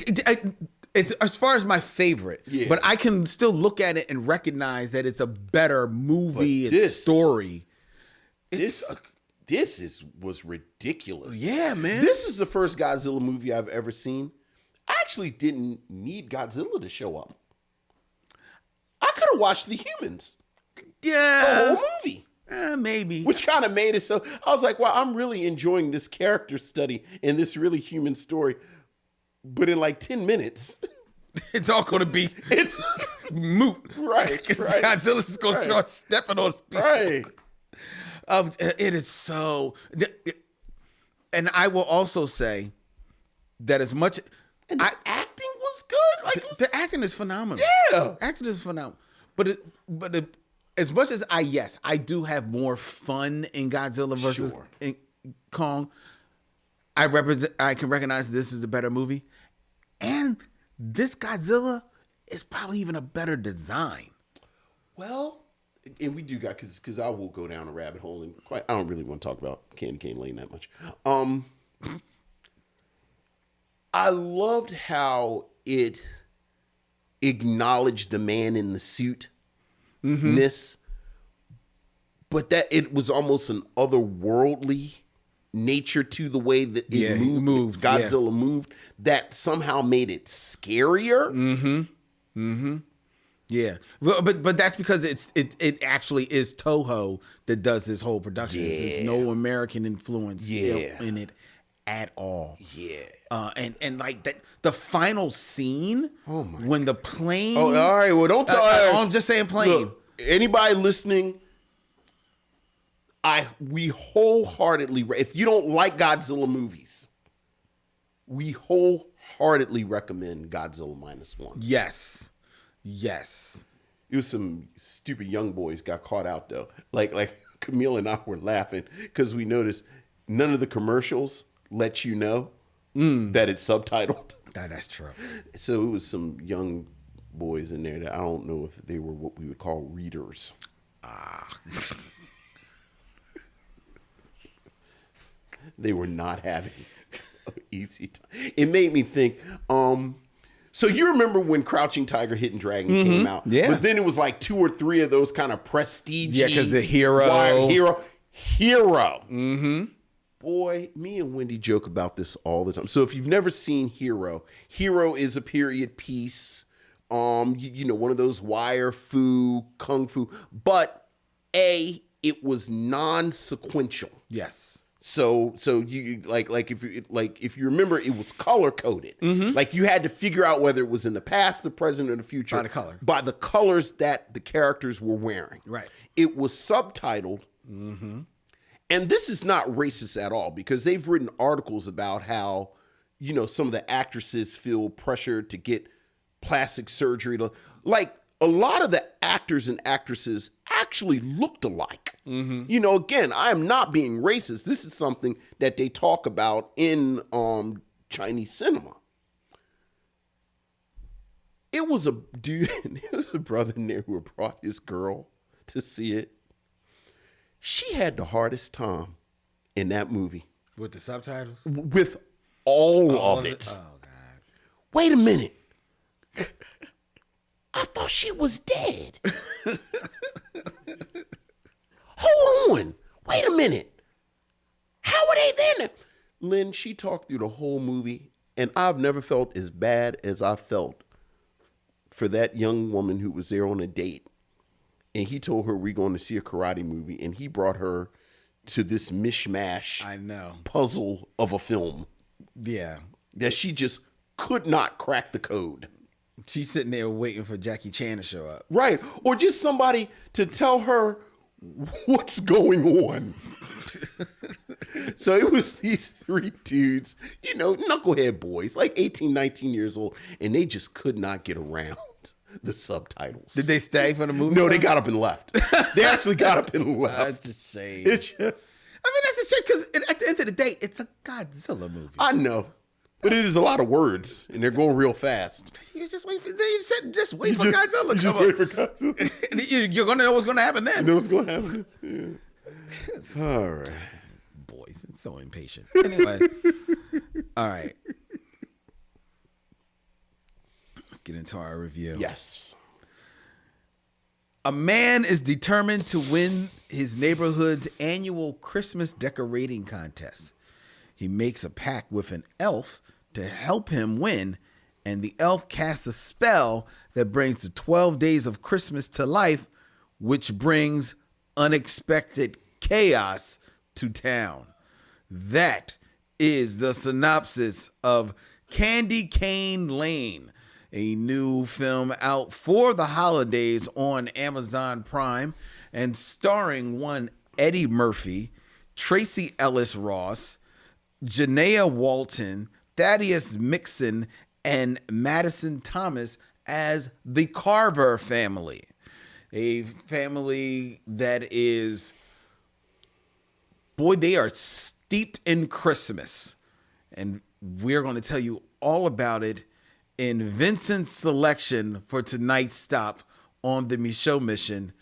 S2: It's as far as my favorite,
S1: Yeah.
S2: but I can still look at it and recognize that it's a better movie
S1: But
S2: and
S1: this-
S2: story.
S1: This was ridiculous.
S2: Yeah, man.
S1: This is the first Godzilla movie I've ever seen. I actually didn't need Godzilla to show up. I could have watched The Humans the
S2: Yeah,
S1: whole movie.
S2: maybe.
S1: Which kind of made it so I was like, wow, I'm really enjoying this character study and this really human story. But in like 10 minutes,
S2: It's all going to be
S1: it's
S2: moot.
S1: right.
S2: Because
S1: right.
S2: Godzilla's just going to
S1: Right.
S2: start stepping on people.
S1: Right.
S2: It is so. And I will also say that as much.
S1: And the acting was good. Like it was,
S2: The acting is phenomenal.
S1: Yeah.
S2: Acting is phenomenal. But as much as I do have more fun in Godzilla versus
S1: Sure.
S2: in Kong. I can recognize this is the better movie, and this Godzilla is probably even a better design.
S1: well, and we do got because I will go down a rabbit hole and I don't really want to talk about Candy Cane Lane that much. I loved how it acknowledged the man in the suit ness, but that it was almost an otherworldliness nature to the way that it
S2: it moved,
S1: Godzilla moved, that somehow made it scarier.
S2: Yeah, but that's because it actually is Toho that does this whole production. There's no American influence in it at all.
S1: Yeah.
S2: And like that, the final scene when the plane.
S1: Oh, all right. Well, don't tell.
S2: I'm just saying plane.
S1: Look, anybody listening, we wholeheartedly, if you don't like Godzilla movies, we wholeheartedly recommend Godzilla -1.
S2: Yes.
S1: It was some stupid young boys got caught out though. Like Camille and I were laughing because we noticed none of the commercials let you know that it's subtitled.
S2: That's true.
S1: So it was some young boys in there that I don't know if they were what we would call readers. They were not having an easy time. It made me think, so you remember when Crouching Tiger, Hidden Dragon came out?
S2: Yeah.
S1: But then it was like 2 or 3 of those kind of prestige.
S2: Yeah, because the hero.
S1: Hero. Mm-hmm. Boy, me and Wendy joke about this all the time. So if you've never seen Hero is a period piece. You know, one of those wire fu, kung fu, but it was non-sequential.
S2: Yes.
S1: So you if you remember, it was color coded. Like you had to figure out whether it was in the past, the present, or the future by the colors that the characters were wearing.
S2: Right.
S1: It was subtitled. And this is not racist at all because they've written articles about how, you know, some of the actresses feel pressure to get plastic surgery. Like a lot of the actors and actresses actually looked alike. You know, again, I am not being racist. This is something that they talk about in Chinese cinema. It was a dude, it was a brother in there who brought his girl to see it. She had the hardest time in that movie.
S2: With the subtitles?
S1: With all of it.
S2: Oh, God.
S1: Wait a minute. I thought she was dead. Hold on. Wait a minute. How are they there now? Lynn, she talked through the whole movie, and I've never felt as bad as I felt for that young woman who was there on a date. And he told her we're going to see a karate movie, and he brought her to this mishmash puzzle of a film.
S2: Yeah.
S1: That she just could not crack the code.
S2: She's sitting there waiting for Jackie Chan to show up.
S1: Right. Or just somebody to tell her what's going on. So it was these 3 dudes, you know, knucklehead boys, like 18, 19 years old, and they just could not get around the subtitles.
S2: Did they stay for the movie?
S1: No, they got up and left. They actually got up and left.
S2: That's a shame.
S1: It just...
S2: I mean, that's a shame because at the end of the day, it's a Godzilla movie.
S1: I know. But it is a lot of words, and they're going real fast.
S2: You just wait for Godzilla.
S1: You just wait for Godzilla.
S2: You're gonna know what's gonna happen then.
S1: You know what's going to happen? Yeah. All right.
S2: Boys, it's so impatient. Anyway, all right. Let's get into our review.
S1: Yes.
S2: A man is determined to win his neighborhood's annual Christmas decorating contest. He makes a pact with an elf to help him win, and the elf casts a spell that brings the 12 days of Christmas to life, which brings unexpected chaos to town. That is the synopsis of Candy Cane Lane, a new film out for the holidays on Amazon Prime and starring one Eddie Murphy, Tracee Ellis-Ross, Janaea Walton, Thaddeus Mixon, and Madison Thomas as the Carver family. A family that is, boy, they are steeped in Christmas. And we're going to tell you all about it in Vincent's selection for tonight's stop on the Micheaux mission.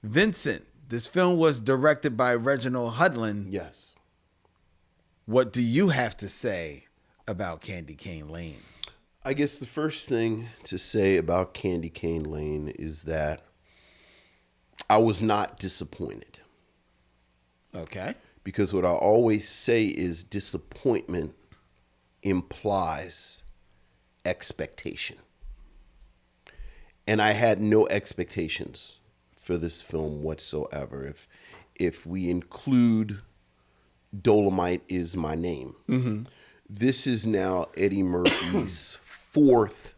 S2: Vincent, this film was directed by Reginald Hudlin.
S1: Yes.
S2: What do you have to say about Candy Cane Lane?
S1: I guess the first thing to say about Candy Cane Lane is that I was not disappointed.
S2: Okay.
S1: because what I always say is disappointment implies expectation. And I had no expectations for this film whatsoever. If we include Dolomite Is My Name, this is now Eddie Murphy's fourth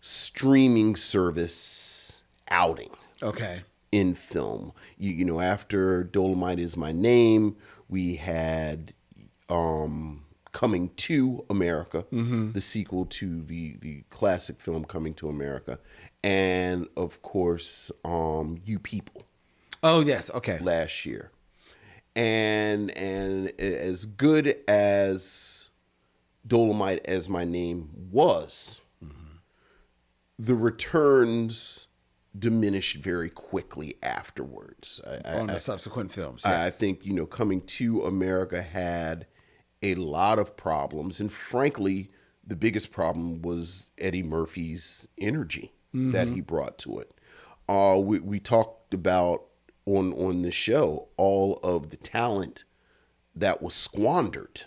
S1: streaming service outing.
S2: Okay.
S1: In film. You know, after Dolomite Is My Name, we had Coming to America, the sequel to the classic film Coming to America, and of course, You People.
S2: Oh yes, okay.
S1: Last year, and as good as Dolomite As My Name was, the returns diminished very quickly afterwards.
S2: On the subsequent films.
S1: I
S2: Yes.
S1: think, you know, Coming to America had a lot of problems. And frankly, the biggest problem was Eddie Murphy's energy that he brought to it. We talked about on the show all of the talent that was squandered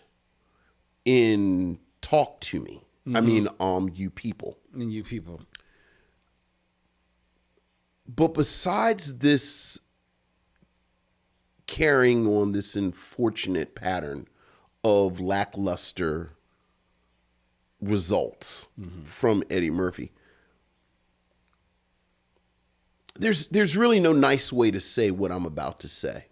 S1: in Talk to Me. I mean, You People.
S2: And You People.
S1: But besides this carrying on this unfortunate pattern of lackluster results from Eddie Murphy, there's really no nice way to say what I'm about to say.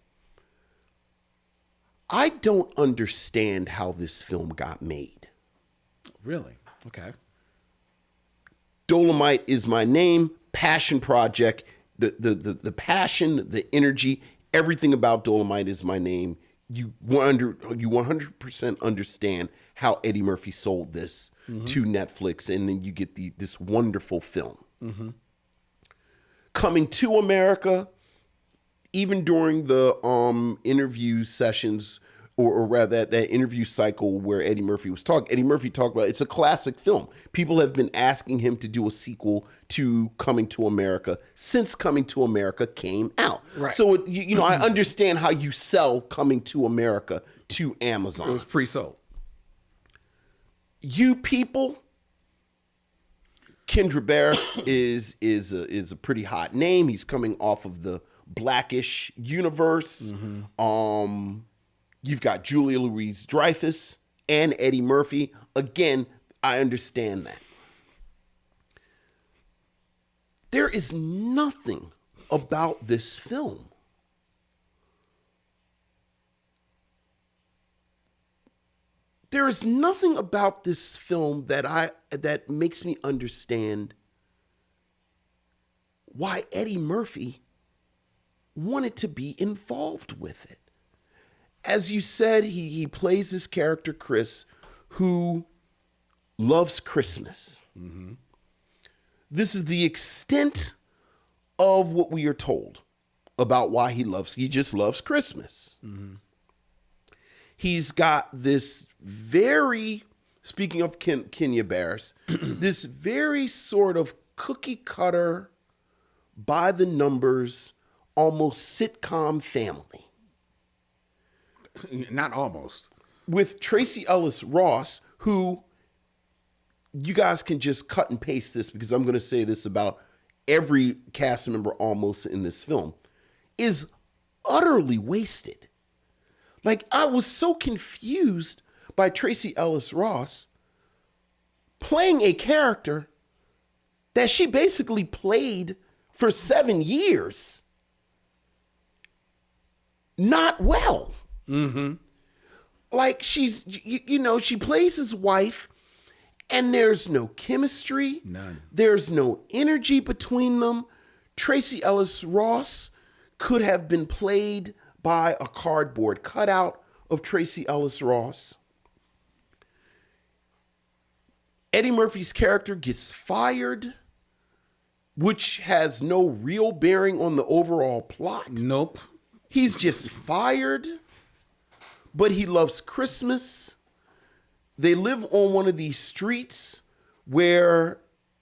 S1: I don't understand how this film got made.
S2: Really? Okay.
S1: Dolomite Is My Name, passion project, the passion, the energy, everything about Dolomite Is My Name. You 100% understand how Eddie Murphy sold this to Netflix, and then you get this wonderful film. Coming to America, even during the interview sessions, or rather that interview cycle where Eddie Murphy was talking, Eddie Murphy talked about it's a classic film. People have been asking him to do a sequel to Coming to America since Coming to America came out.
S2: Right.
S1: So, you know, I understand how you sell Coming to America to Amazon.
S2: It was pre-sold.
S1: You People, Kendra Barris is a pretty hot name. He's coming off of the Blackish universe. You've got Julia Louis-Dreyfus and Eddie Murphy. Again, I understand that. There is nothing about this film that makes me understand why Eddie Murphy wanted to be involved with it. As you said, he plays this character, Chris, who loves Christmas. This is the extent of what we are told about why he just loves Christmas. He's got this very, speaking of Kenya Barris, this very sort of cookie cutter, by the numbers, almost sitcom family.
S2: Not almost.
S1: With Tracee Ellis-Ross, who you guys can just cut and paste this because I'm going to say this about every cast member almost in this film, is utterly wasted. Like, I was so confused by Tracee Ellis-Ross playing a character that she basically played for 7 years. Not well. Like, she's, you know, she plays his wife and there's no chemistry.
S2: None.
S1: There's no energy between them. Tracee Ellis-Ross could have been played by a cardboard cutout of Tracee Ellis-Ross. Eddie Murphy's character gets fired, which has no real bearing on the overall plot.
S2: Nope.
S1: He's just fired, but he loves Christmas. They live on one of these streets where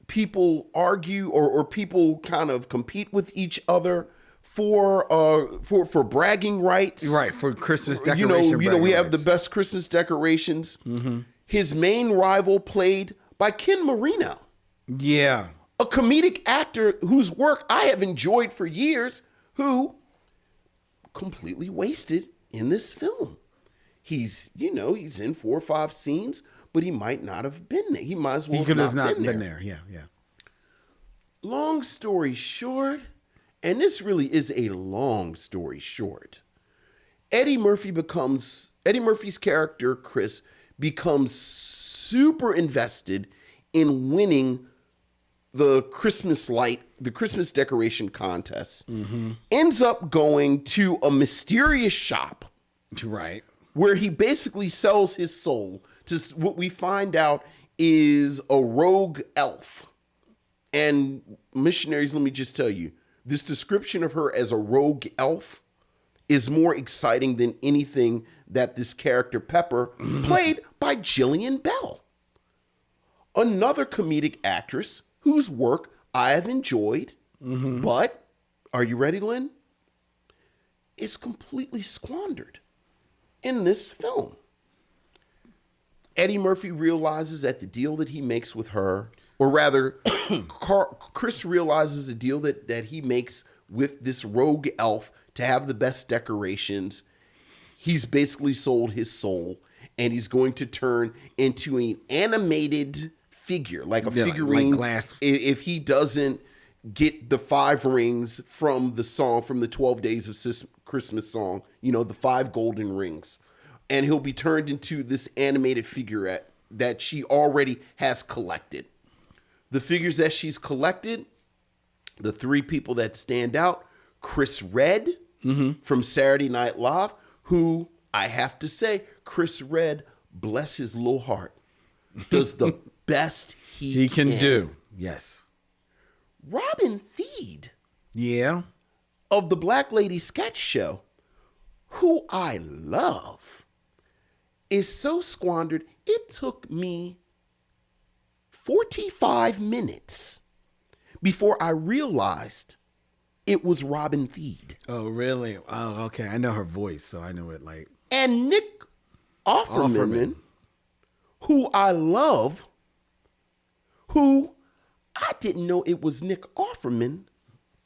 S1: people argue or people kind of compete with each other for bragging rights.
S2: Right, for Christmas
S1: You
S2: decoration.
S1: know, we have the
S2: bragging
S1: best Christmas decorations. His main rival played by Ken Marino,
S2: rights. Yeah.
S1: a comedic actor whose work I have enjoyed for years, who completely wasted in this film. He's in 4 or 5 scenes, but he might not have been there. He might as well
S2: He could have not
S1: been
S2: been
S1: there.
S2: there. Yeah.
S1: Long story short, and this really is a long story short, Eddie Murphy's character, Chris, becomes super invested in winning the Christmas decoration contest. Ends up going to a mysterious shop
S2: Right.
S1: where he basically sells his soul to what we find out is a rogue elf. And missionaries, let me just tell you, this description of her as a rogue elf is more exciting than anything that this character Pepper, played by Jillian Bell, another comedic actress whose work I have enjoyed. But are you ready, Len? It's completely squandered in this film. Eddie Murphy realizes that the deal that he makes with her, or rather, Chris realizes the deal that he makes with this rogue elf to have the best decorations. He's basically sold his soul, and he's going to turn into an animated figure, like a figurine.
S2: like glass.
S1: If he doesn't get the 5 rings from the 12 Days of Christmas song, the 5 golden rings. And he'll be turned into this animated figurette that she already has collected. The figures that she's collected, the 3 people that stand out, Chris Redd from Saturday Night Live, who I have to say, Chris Redd, bless his little heart, does the best he
S2: Can do. Yes.
S1: Robin Thede
S2: Yeah.
S1: of the Black Lady Sketch Show, who I love, is so squandered. It took me 45 minutes before I realized it was Robin Thede.
S2: Oh, really? Oh, okay. I know her voice, so I know it like.
S1: And Nick Offerman, who I love, who I didn't know it was Nick Offerman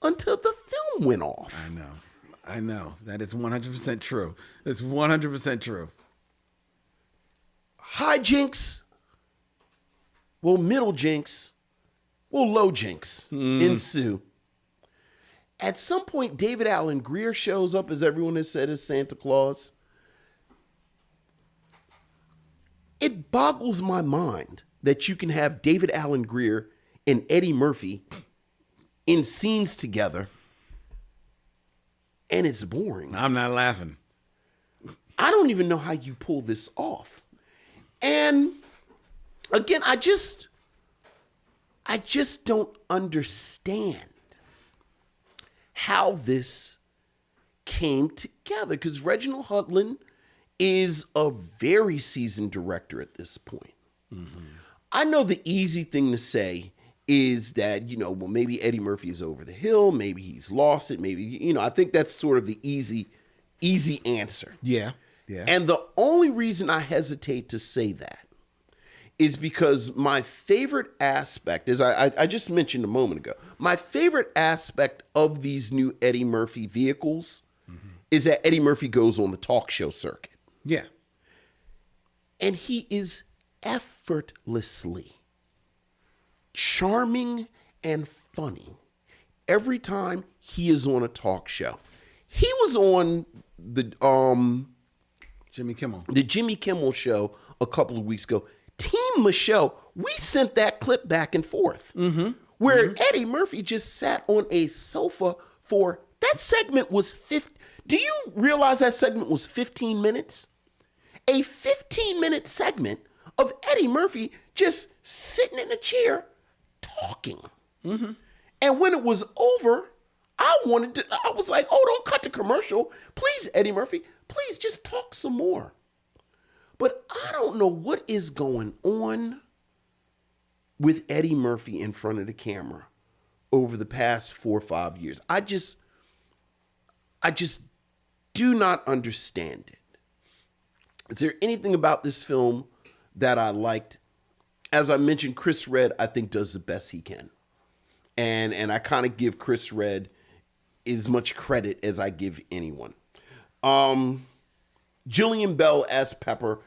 S1: until the film went off.
S2: I know. That is 100% true. It's 100% true.
S1: Hijinks, middle jinks, low jinks ensue. At some point, David Alan Grier shows up, as everyone has said, as Santa Claus. It boggles my mind that you can have David Alan Grier and Eddie Murphy in scenes together, and it's boring.
S2: I'm not laughing.
S1: I don't even know how you pull this off. And again, I just don't understand how this came together, because Reginald Hudlin is a very seasoned director at this point. I know the easy thing to say is that, maybe Eddie Murphy is over the hill, maybe he's lost it, maybe, I think that's sort of the easy answer.
S2: Yeah.
S1: And the only reason I hesitate to say that is because my favorite aspect, as I just mentioned a moment ago, my favorite aspect of these new Eddie Murphy vehicles is that Eddie Murphy goes on the talk show circuit.
S2: Yeah.
S1: And he is effortlessly charming and funny every time he is on a talk show. He was on the
S2: Jimmy Kimmel.
S1: the Jimmy Kimmel show a couple of weeks ago. Team Micheaux, we sent that clip back and forth where Eddie Murphy just sat on a sofa for, that segment was 50. Do you realize that segment was 15 minutes? A 15-minute segment of Eddie Murphy just sitting in a chair talking. And when it was over, I was like, oh, don't cut the commercial. Please, Eddie Murphy, please just talk some more. But I don't know what is going on with Eddie Murphy in front of the camera over the past 4 or 5 years. I just do not understand it. Is there anything about this film that I liked? As I mentioned, Chris Redd, I think, does the best he can. And I kind of give Chris Redd as much credit as I give anyone. Jillian Bell as Pepper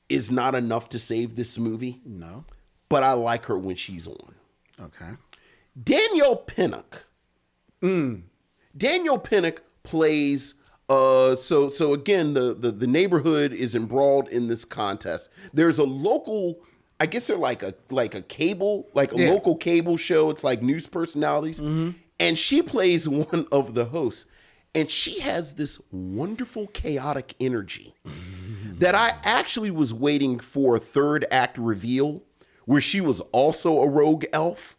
S1: is not enough to save this movie.
S2: No.
S1: But I like her when she's on.
S2: Okay.
S1: Danielle Pinnock. Danielle Pinnock plays... So again, the neighborhood is embroiled in this contest. There's a local, I guess they're like a cable, local cable show. It's like news personalities. And she plays one of the hosts. And she has this wonderful chaotic energy that I actually was waiting for a third act reveal where she was also a rogue elf,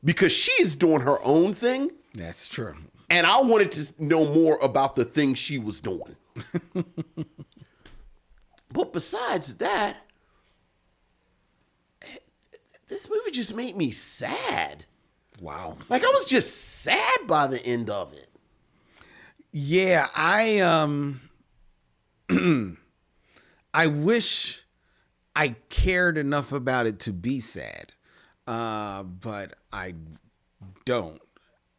S1: because she is doing her own thing.
S2: That's true.
S1: And I wanted to know more about the things she was doing. But besides that, this movie just made me sad.
S2: Wow.
S1: Like, I was just sad by the end of it.
S2: Yeah, I I wish I cared enough about it to be sad. But I don't.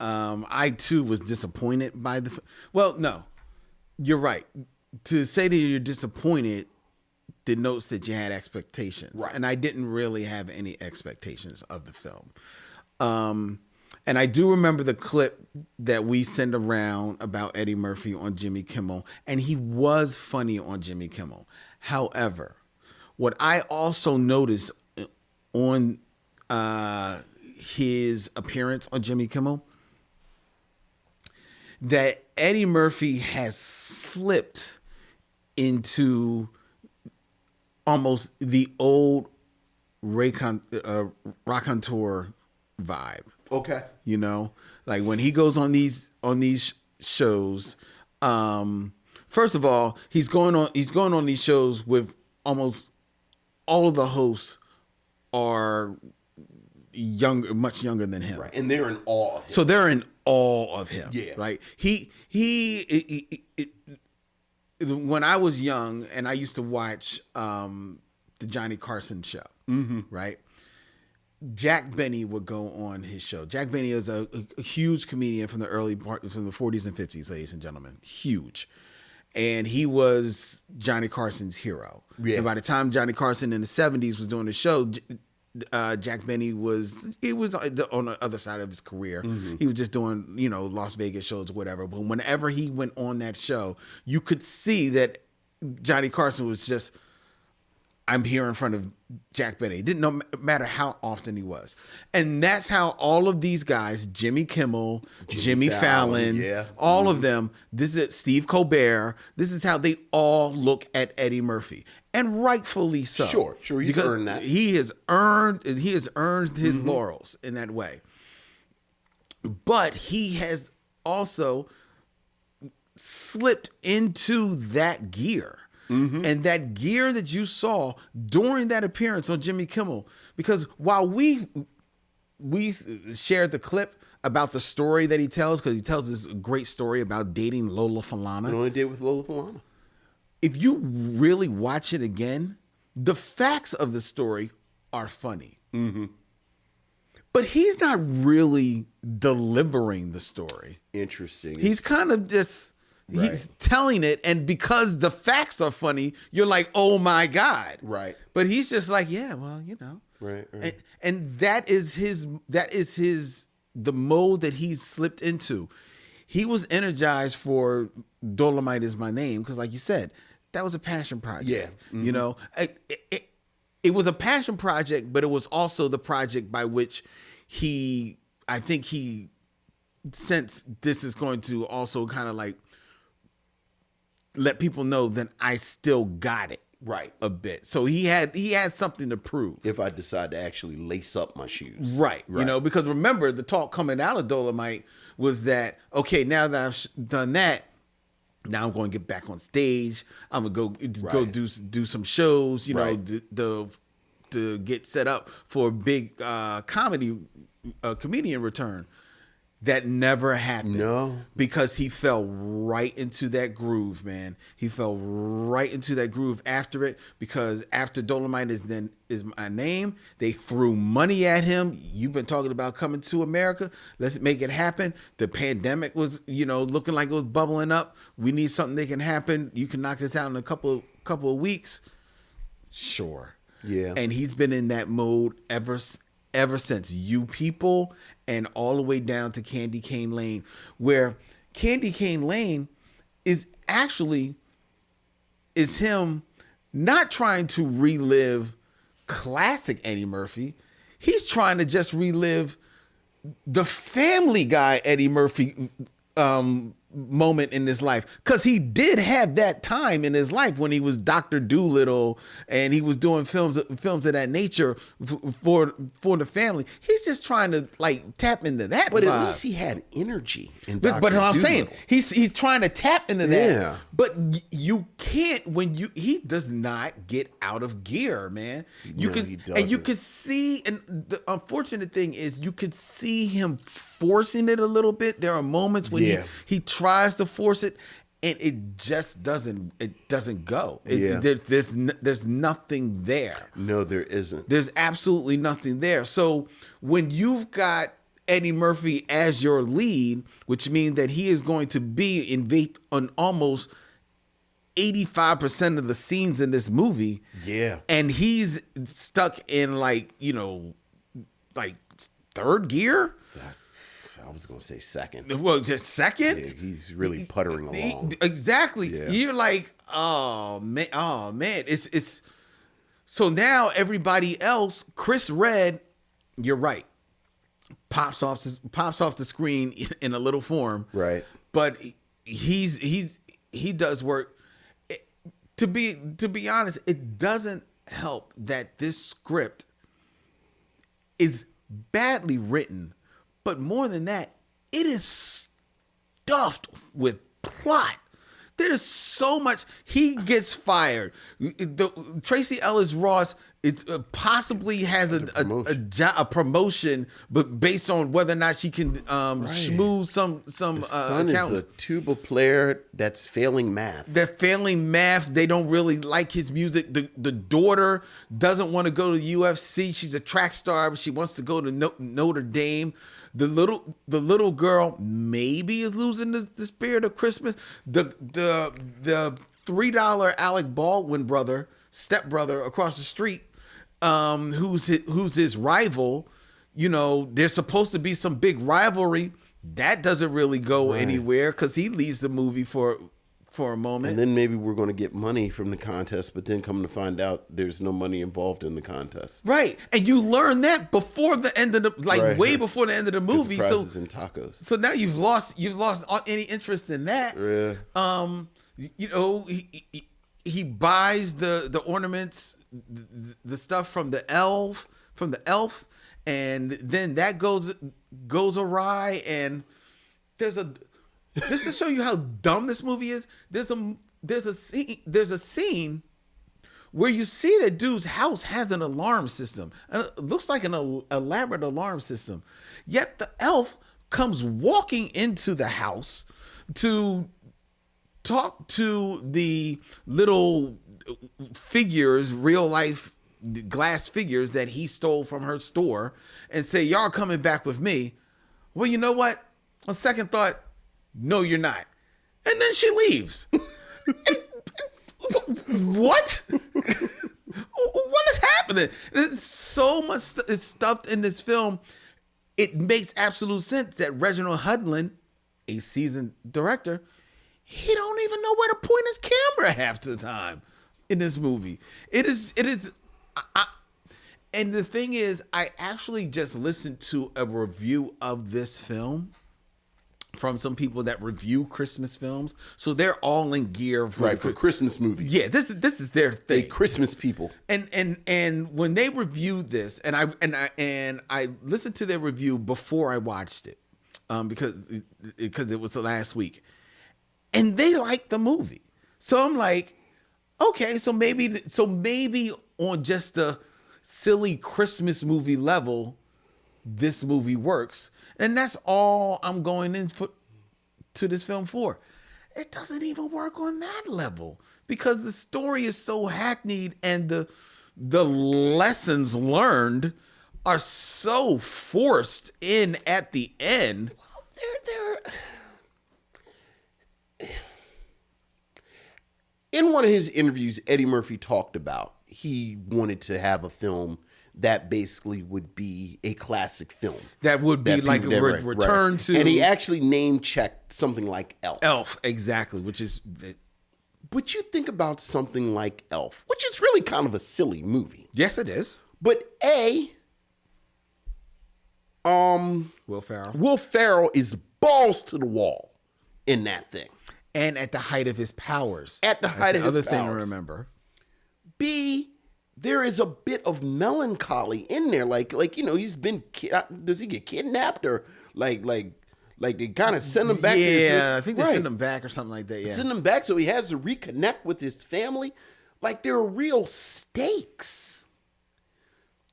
S2: I too was disappointed by the. Well, no, you're right. To say that you're disappointed denotes that you had expectations,
S1: right?
S2: And I didn't really have any expectations of the film. And I do remember the clip that we sent around about Eddie Murphy on Jimmy Kimmel, and he was funny on Jimmy Kimmel. However, what I also noticed on his appearance on Jimmy Kimmel, that Eddie Murphy has slipped into almost the old raconteur vibe.
S1: Okay.
S2: You know, like when he goes on these shows, first of all, he's going on these shows with almost all of the hosts are much younger than him.
S1: Right. And they're in awe of him.
S2: So they're in awe of him.
S1: Yeah.
S2: Right. When I was young and I used to watch the Johnny Carson show, right? Jack Benny would go on his show. Jack Benny is a huge comedian from the from the 40s and 50s, ladies and gentlemen. Huge. And he was Johnny Carson's hero. Yeah. And by the time Johnny Carson in the 70s was doing the show, Jack Benny was on the other side of his career. He was just doing, Las Vegas shows or whatever. But whenever he went on that show, you could see that Johnny Carson was just, I'm here in front of Jack Benny. It didn't matter how often he was. And that's how all of these guys, Jimmy Kimmel, Jimmy Fallon, all of them, this is Steve Colbert, this is how they all look at Eddie Murphy. And rightfully so.
S1: Sure. He's earned that.
S2: He has earned his laurels in that way. But he has also slipped into that gear. And that gear that you saw during that appearance on Jimmy Kimmel, because while we shared the clip about the story that he tells, because he tells this great story about dating Lola Falana.
S1: What only did with Lola Falana?
S2: If you really watch it again, the facts of the story are funny. But he's not really delivering the story.
S1: Interesting.
S2: He's kind of just...
S1: Right.
S2: He's telling it, and because the facts are funny, you're like, "Oh my God!"
S1: Right.
S2: But he's just like, "Yeah, well,
S1: Right.
S2: And that is the mode that he's slipped into. He was energized for Dolomite Is My Name because, like you said, that was a passion project. Yeah. It was a passion project, but it was also the project by which I think he sensed this is going to also kind of like let people know that I still got it.
S1: Right.
S2: A bit. So he had something to prove.
S1: If I decide to actually lace up my shoes.
S2: Right. Because remember, the talk coming out of Dolomite was that, okay, now that I've done that, now I'm going to get back on stage. I'm going to go do some shows, to get set up for a big comedian return. That never happened.
S1: No.
S2: Because he fell right into that groove, man. He fell right into that groove after it, because after Dolomite is my name, they threw money at him. You've been talking about coming to America. Let's make it happen. The pandemic was, looking like it was bubbling up. We need something that can happen. You can knock this out in a couple of weeks. Sure.
S1: Yeah.
S2: And he's been in that mode ever since. You People, and all the way down to Candy Cane Lane, where Candy Cane Lane is him not trying to relive classic Eddie Murphy. He's trying to just relive the Family Guy Eddie Murphy moment in his life, because he did have that time in his life when he was Dr. Dolittle and he was doing films of that nature for the family. He's just trying to tap into that.
S1: But
S2: vibe.
S1: at least he had energy.
S2: But what I'm saying, he's trying to tap into that.
S1: Yeah.
S2: But you can't he does not get out of gear, man.
S1: He doesn't.
S2: And you can see, and the unfortunate thing is you could see him forcing it a little bit. There are moments when he tries to force it, and it just doesn't go. There's nothing there.
S1: No, there isn't.
S2: There's absolutely nothing there. So when you've got Eddie Murphy as your lead, which means that he is going to be on almost 85% of the scenes in this movie.
S1: Yeah.
S2: And he's stuck in third gear.
S1: I was going to say second.
S2: Well, just second?
S1: Yeah, he's really puttering along.
S2: Exactly.
S1: Yeah.
S2: You're like, oh man. It's so now everybody else, Chris Redd, you're right, pops off the screen in a little form.
S1: Right.
S2: But he does work. To be honest, it doesn't help that this script is badly written. But more than that, it is stuffed with plot. There's so much. He gets fired. Tracee Ellis-Ross possibly has a promotion, but based on whether or not she can schmooze some
S1: son
S2: account.
S1: is a tuba player that's failing math.
S2: They're failing math. They don't really like his music. The daughter doesn't want to go to UFC. She's a track star, but she wants to go to Notre Dame. The little girl maybe is losing the spirit of Christmas. The $3 Alec Baldwin stepbrother across the street, who's his rival. There's supposed to be some big rivalry. That doesn't really go anywhere because he leaves the movie for a moment.
S1: And then maybe we're going to get money from the contest, but then come to find out there's no money involved in the contest.
S2: Right. And you learn that before the end of the, way before the end of the movie. So
S1: prizes and tacos.
S2: So now you've lost any interest in that.
S1: Yeah.
S2: He buys the ornaments, the stuff from the elf, and then that goes awry, and just to show you how dumb this movie is, there's a scene where you see that dude's house has an alarm system, and it looks like an elaborate alarm system. Yet the elf comes walking into the house to talk to the little figures, real life glass figures that he stole from her store, and say, "Y'all coming back with me." Well, you know what? On second thought, no, you're not. And then she leaves. What? What is happening? There's so much is stuffed in this film. It makes absolute sense that Reginald Hudlin, a seasoned director, he don't even know where to point his camera half the time in this movie. It is. And the thing is, I actually just listened to a review of this film from some people that review Christmas films, so they're all in gear
S1: for Christmas movies.
S2: Yeah, this is their thing.
S1: They Christmas people.
S2: And when they reviewed this, and I listened to their review before I watched it, because it was the last week, and they liked the movie. So I'm like, okay, so maybe on just the silly Christmas movie level, this movie works. And that's all I'm going in to this film for. It doesn't even work on that level because the story is so hackneyed and the lessons learned are so forced in at the end.
S1: In one of his interviews, Eddie Murphy talked about he wanted to have a film that basically would be a classic film.
S2: That would be like a return to...
S1: And he actually name-checked something like Elf.
S2: Elf, exactly, which is...
S1: But you think about something like Elf, which is really kind of a silly movie.
S2: Yes, it is.
S1: But
S2: Will Ferrell.
S1: Will Ferrell is balls to the wall in that thing.
S2: And at the height of his powers.
S1: At the height of his powers.
S2: Other thing to remember.
S1: B, there is a bit of melancholy in there. Like he's been, does he get kidnapped or like they kind of send him back?
S2: Yeah, I think they send him back or something like that. Yeah.
S1: Send him back so he has to reconnect with his family. Like there are real stakes.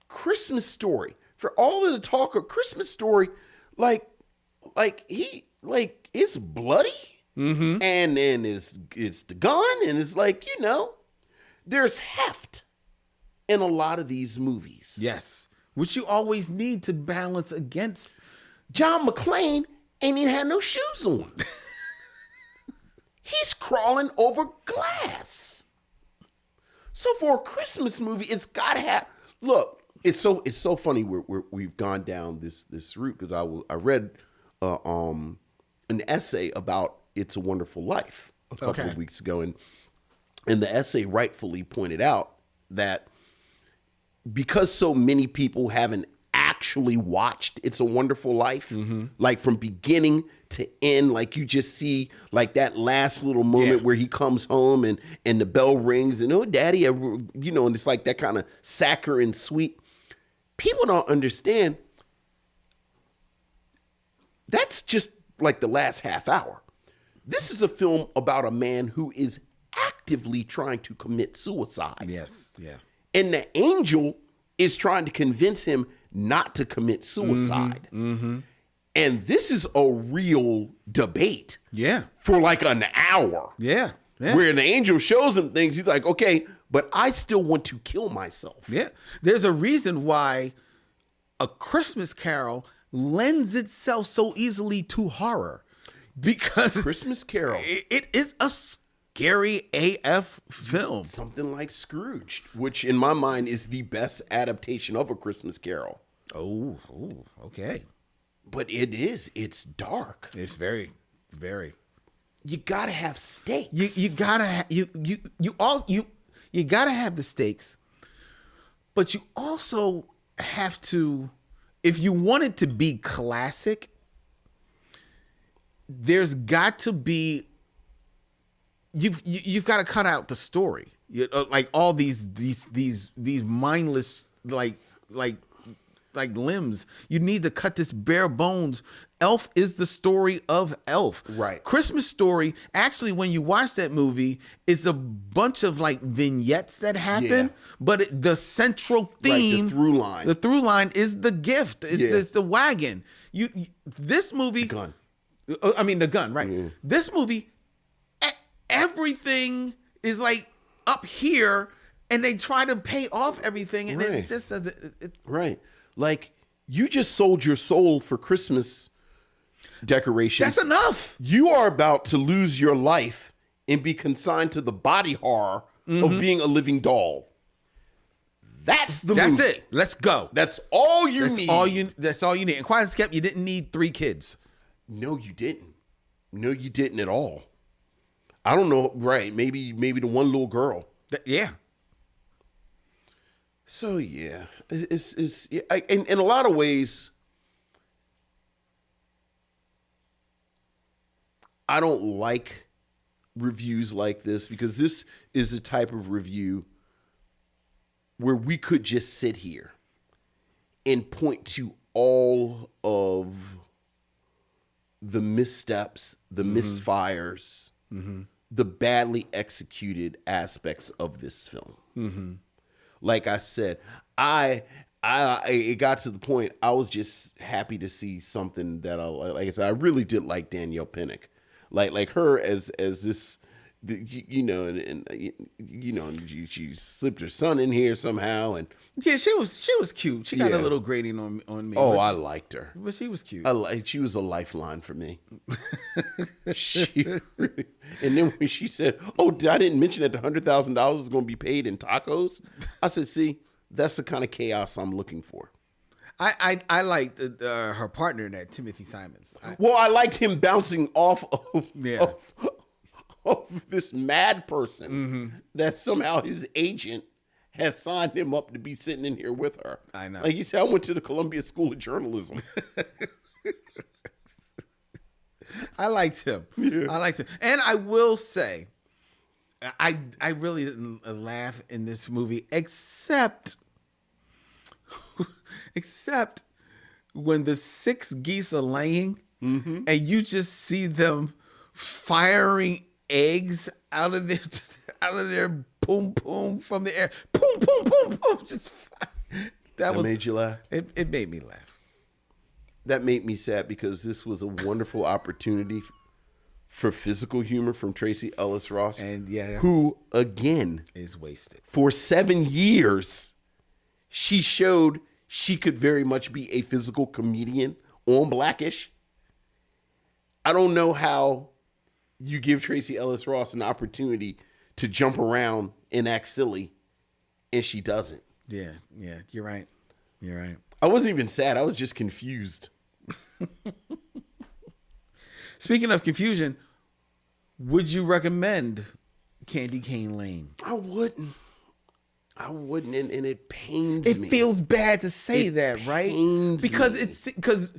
S1: Christmas Story. For all of the talk of Christmas Story, it's bloody. Mm-hmm. And then it's the gun, and it's like, there's heft in a lot of these movies.
S2: Yes. Which you always need to balance against.
S1: John McClane ain't even had no shoes on. He's crawling over glass. So for a Christmas movie, it's gotta have, look, it's so funny we've gone down this route because I read an essay about It's a Wonderful Life a couple of weeks ago, and the essay rightfully pointed out that because so many people haven't actually watched It's a Wonderful Life, like from beginning to end, like you just see like that last little moment where he comes home and the bell rings and, oh, daddy, and it's like that kind of saccharine sweet. People don't understand. That's just like the last half hour. This is a film about a man who is actively trying to commit suicide.
S2: Yes, yeah.
S1: And the angel is trying to convince him not to commit suicide. Mm-hmm. And this is a real debate.
S2: Yeah.
S1: For like an hour.
S2: Yeah.
S1: Where the angel shows him things. He's like, okay, but I still want to kill myself.
S2: Yeah. There's a reason why A Christmas Carol lends itself so easily to horror. Because
S1: Christmas Carol.
S2: It is a scary AF film.
S1: Something like Scrooged, which in my mind is the best adaptation of A Christmas Carol.
S2: Oh, okay.
S1: But it's dark.
S2: It's very, very.
S1: You gotta have stakes.
S2: You gotta you gotta have the stakes, but you also have to, if you want it to be classic, there's got to be, you've got to cut out the story, like all these mindless like limbs. You need to cut this bare bones. Elf is the story of Elf.
S1: Right.
S2: Christmas Story, actually, when you watch that movie, it's a bunch of like vignettes that happen, but the central theme,
S1: right, the
S2: through line is the gift. It's the wagon. This movie,
S1: the gun.
S2: The gun, right?
S1: Yeah.
S2: This movie, everything is like up here, and they try to pay off everything, and it just doesn't.
S1: Right. Like, you just sold your soul for Christmas decorations.
S2: That's enough.
S1: You are about to lose your life and be consigned to the body horror of being a living doll. That's movie.
S2: That's it. Let's go.
S1: That's all you need.
S2: That's all you need. And quiet as kept, you didn't need 3 kids.
S1: No, you didn't. No, you didn't at all. I don't know. Right. Maybe the one little girl.
S2: Yeah.
S1: So yeah, it's in a lot of ways, I don't like reviews like this because this is the type of review where we could just sit here and point to all of the missteps, the misfires, the badly executed aspects of this film. Like I said, I it got to the point I was just happy to see something that like I said, I really did like Danielle Pinnock, like her as this, and she slipped her son in here somehow, and
S2: Yeah, she was cute. She got
S1: Yeah.
S2: a little grating on me.
S1: oh,
S2: but,
S1: I liked her.
S2: but she was cute.
S1: She was a lifeline for me. And then when she said, "Oh, I didn't mention that the $100,000 is going to be paid in tacos," I said, "See, that's the kind of chaos I'm looking for."
S2: I liked her partner in that, Timothy Simons.
S1: Well, I liked him bouncing off of,
S2: Yeah.
S1: of this mad person that somehow his agent has signed him up to be sitting in here with her.
S2: I know.
S1: Like you said, I went to the Columbia School of Journalism.
S2: I liked him.
S1: Yeah.
S2: I liked him. And I will say, I really didn't laugh in this movie except when the 6 geese are laying and you just see them firing eggs out of their boom boom from the air. Boom boom boom boom. Just
S1: That made you laugh?
S2: It made me laugh.
S1: That made me sad because this was a wonderful opportunity for physical humor from Tracee Ellis-Ross.
S2: And yeah,
S1: who, again,
S2: is wasted.
S1: for 7 years, she showed she could very much be a physical comedian on Blackish. I don't know how you give Tracee Ellis-Ross an opportunity to jump around and act silly, and she doesn't.
S2: Yeah, you're right. You're right.
S1: I wasn't even sad. I was just confused.
S2: Speaking of confusion, would you recommend Candy Cane Lane?
S1: I wouldn't, and it pains
S2: It
S1: me.
S2: feels bad to say that, right?
S1: pains
S2: Because
S1: me.
S2: it's because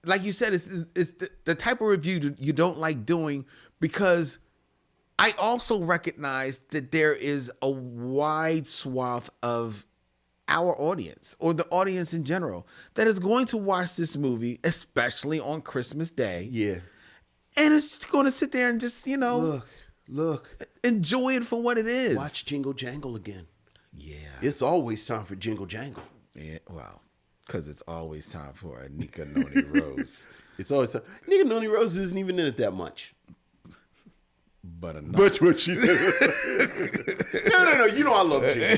S2: like you said, it's the type of review you don't like doing, because I also recognize that there is a wide swath of our audience, or the audience in general, that is going to watch this movie, especially on Christmas Day.
S1: Yeah.
S2: And it's just going to sit there and just,
S1: Look.
S2: enjoy it for what it is.
S1: Watch Jingle Jangle again.
S2: Yeah.
S1: It's always time for Jingle Jangle.
S2: Yeah, well, because it's always time for a Nika Noni Rose.
S1: It's always time. Nigga, Noni Rose isn't even in it that much.
S2: But enough.
S1: But what she said. No. You know I love Jingle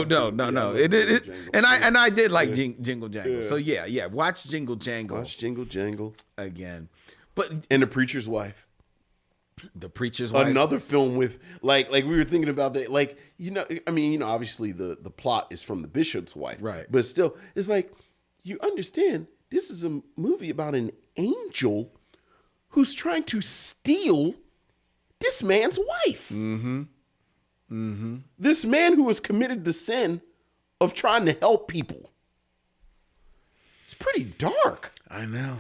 S1: Jangle.
S2: No.
S1: Jingle
S2: And I did like Jingle Jangle. Yeah. So yeah. Watch Jingle Jangle
S1: Watch Jingle Jangle.
S2: again. But
S1: And The Preacher's Wife.
S2: The Preacher's Wife.
S1: Another film with like we were thinking about that. Like, obviously the plot is from The Bishop's Wife.
S2: Right.
S1: But still, it's like, you understand this is a movie about an angel who's trying to steal this man's wife. This man who has committed the sin of trying to help people. It's pretty dark.
S2: I know.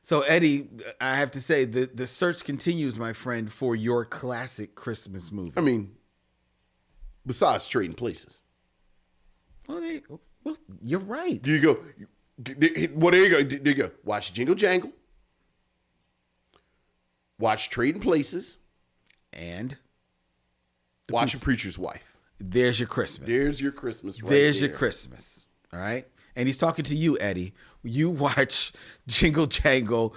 S2: So Eddie, I have to say the search continues, my friend, for your classic Christmas movie.
S1: I mean, besides Trading Places.
S2: Well, you're right.
S1: There you go. Well, there you go. There you go. Watch Jingle Jangle. Watch Trading Places.
S2: And
S1: Watch A Preacher's Wife.
S2: there's your Christmas.
S1: There's your Christmas right
S2: There's
S1: there.
S2: your Christmas. All right. And he's talking to you, Eddie. You watch Jingle Jangle,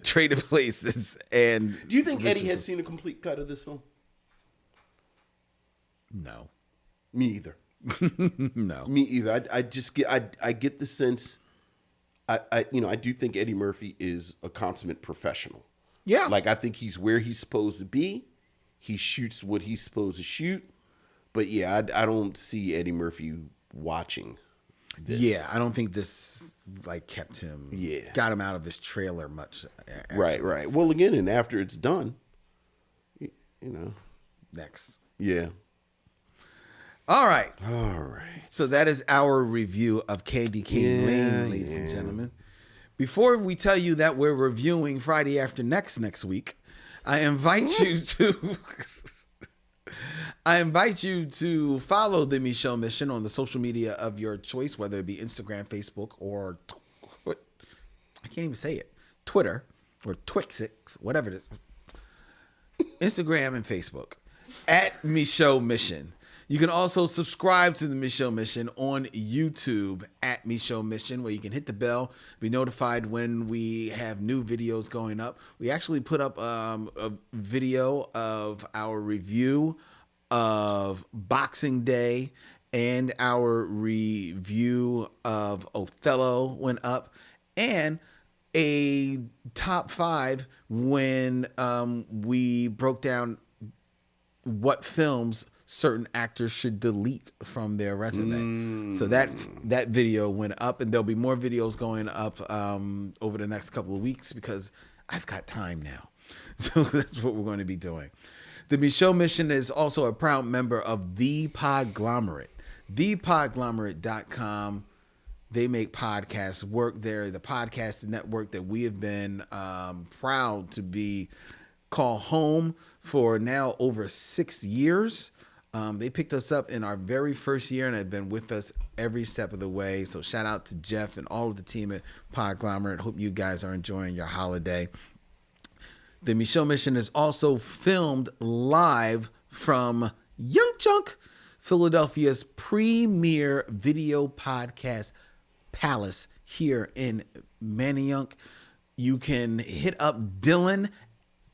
S2: Trading Places, and
S1: Do you think Eddie has seen a complete cut of this film?
S2: No.
S1: Me either.
S2: No.
S1: Me either. I just get I get the sense I do think Eddie Murphy is a consummate professional.
S2: Yeah.
S1: Like, I think he's where he's supposed to be. He shoots what he's supposed to shoot. But yeah, I don't see Eddie Murphy watching this.
S2: Yeah, I don't think this kept him.
S1: Yeah.
S2: Got him out of his trailer much.
S1: Right. Well, again, and after it's done,
S2: Next.
S1: yeah.
S2: All right.
S1: All right.
S2: So that is our review of Candy Cane Lane, ladies and gentlemen. Before we tell you that we're reviewing Friday After Next week, I invite you to follow the Micheaux Mission on the social media of your choice, whether it be Instagram, Facebook, or I can't even say it, Twitter or Twixix, whatever it is. Instagram and Facebook at Micheaux Mission. You can also subscribe to the Micheaux Mission on YouTube at Micheaux Mission, where you can hit the bell, be notified when we have new videos going up. We actually put up a video of our review of Boxing Day, and our review of Othello went up, and a top 5 when we broke down what films certain actors should delete from their resume. So that video went up, and there'll be more videos going up over the next couple of weeks because I've got time now. So that's what we're going to be doing. The Micheaux Mission is also a proud member of The Podglomerate. ThePodglomerate.com. They make podcasts work. They're the podcast network that we have been proud to be called home for now over 6 years. They picked us up in our very first year and have been with us every step of the way. So shout out to Jeff and all of the team at Podglomerate. Hope you guys are enjoying your holiday. The Micheaux Mission is also filmed live from Young Junk, Philadelphia's premier video podcast palace here in Manayunk. You can hit up Dylan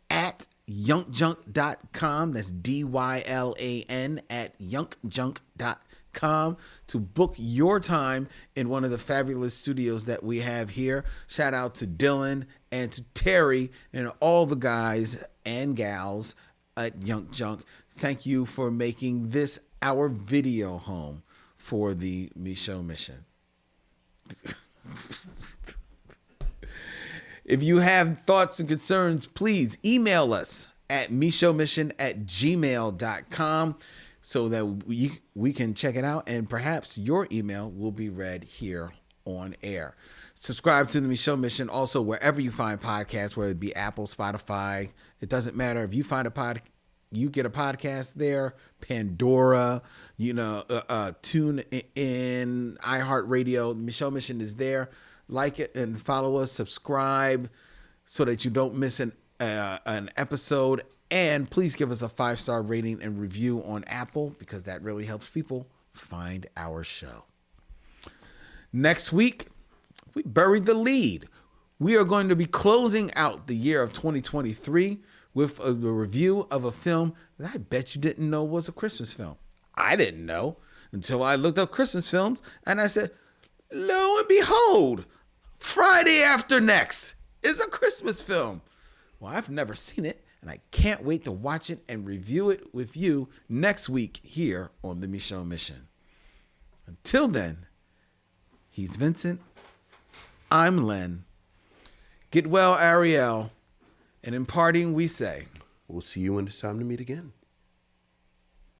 S2: at youngjunk.com. That's DYLAN at youngjunk.com to book your time in one of the fabulous studios that we have here. Shout out to Dylan and to Terry and all the guys and gals at Young Junk. Thank you for making this our video home for the Micheaux Mission. If you have thoughts and concerns, please email us at micheauxmission@gmail.com so that we can check it out, and perhaps your email will be read here on air. Subscribe to the Micheaux Mission also wherever you find podcasts, whether it be Apple, Spotify. It doesn't matter. If you find you get a podcast there, Pandora, Tune in, iHeartRadio. The Micheaux Mission is there. Like it and follow us, subscribe so that you don't miss an episode. And please give us a 5-star rating and review on Apple because that really helps people find our show. Next week, we buried the lead. We are going to be closing out the year of 2023 with a review of a film that I bet you didn't know was a Christmas film. I didn't know until I looked up Christmas films and I said, lo and behold, Friday After Next is a Christmas film. Well, I've never seen it, and I can't wait to watch it and review it with you next week here on the Micheaux Mission. Until then, he's Vincent. I'm Len. Get well, Ariel. And in parting, we say,
S1: we'll see you when it's time to meet again.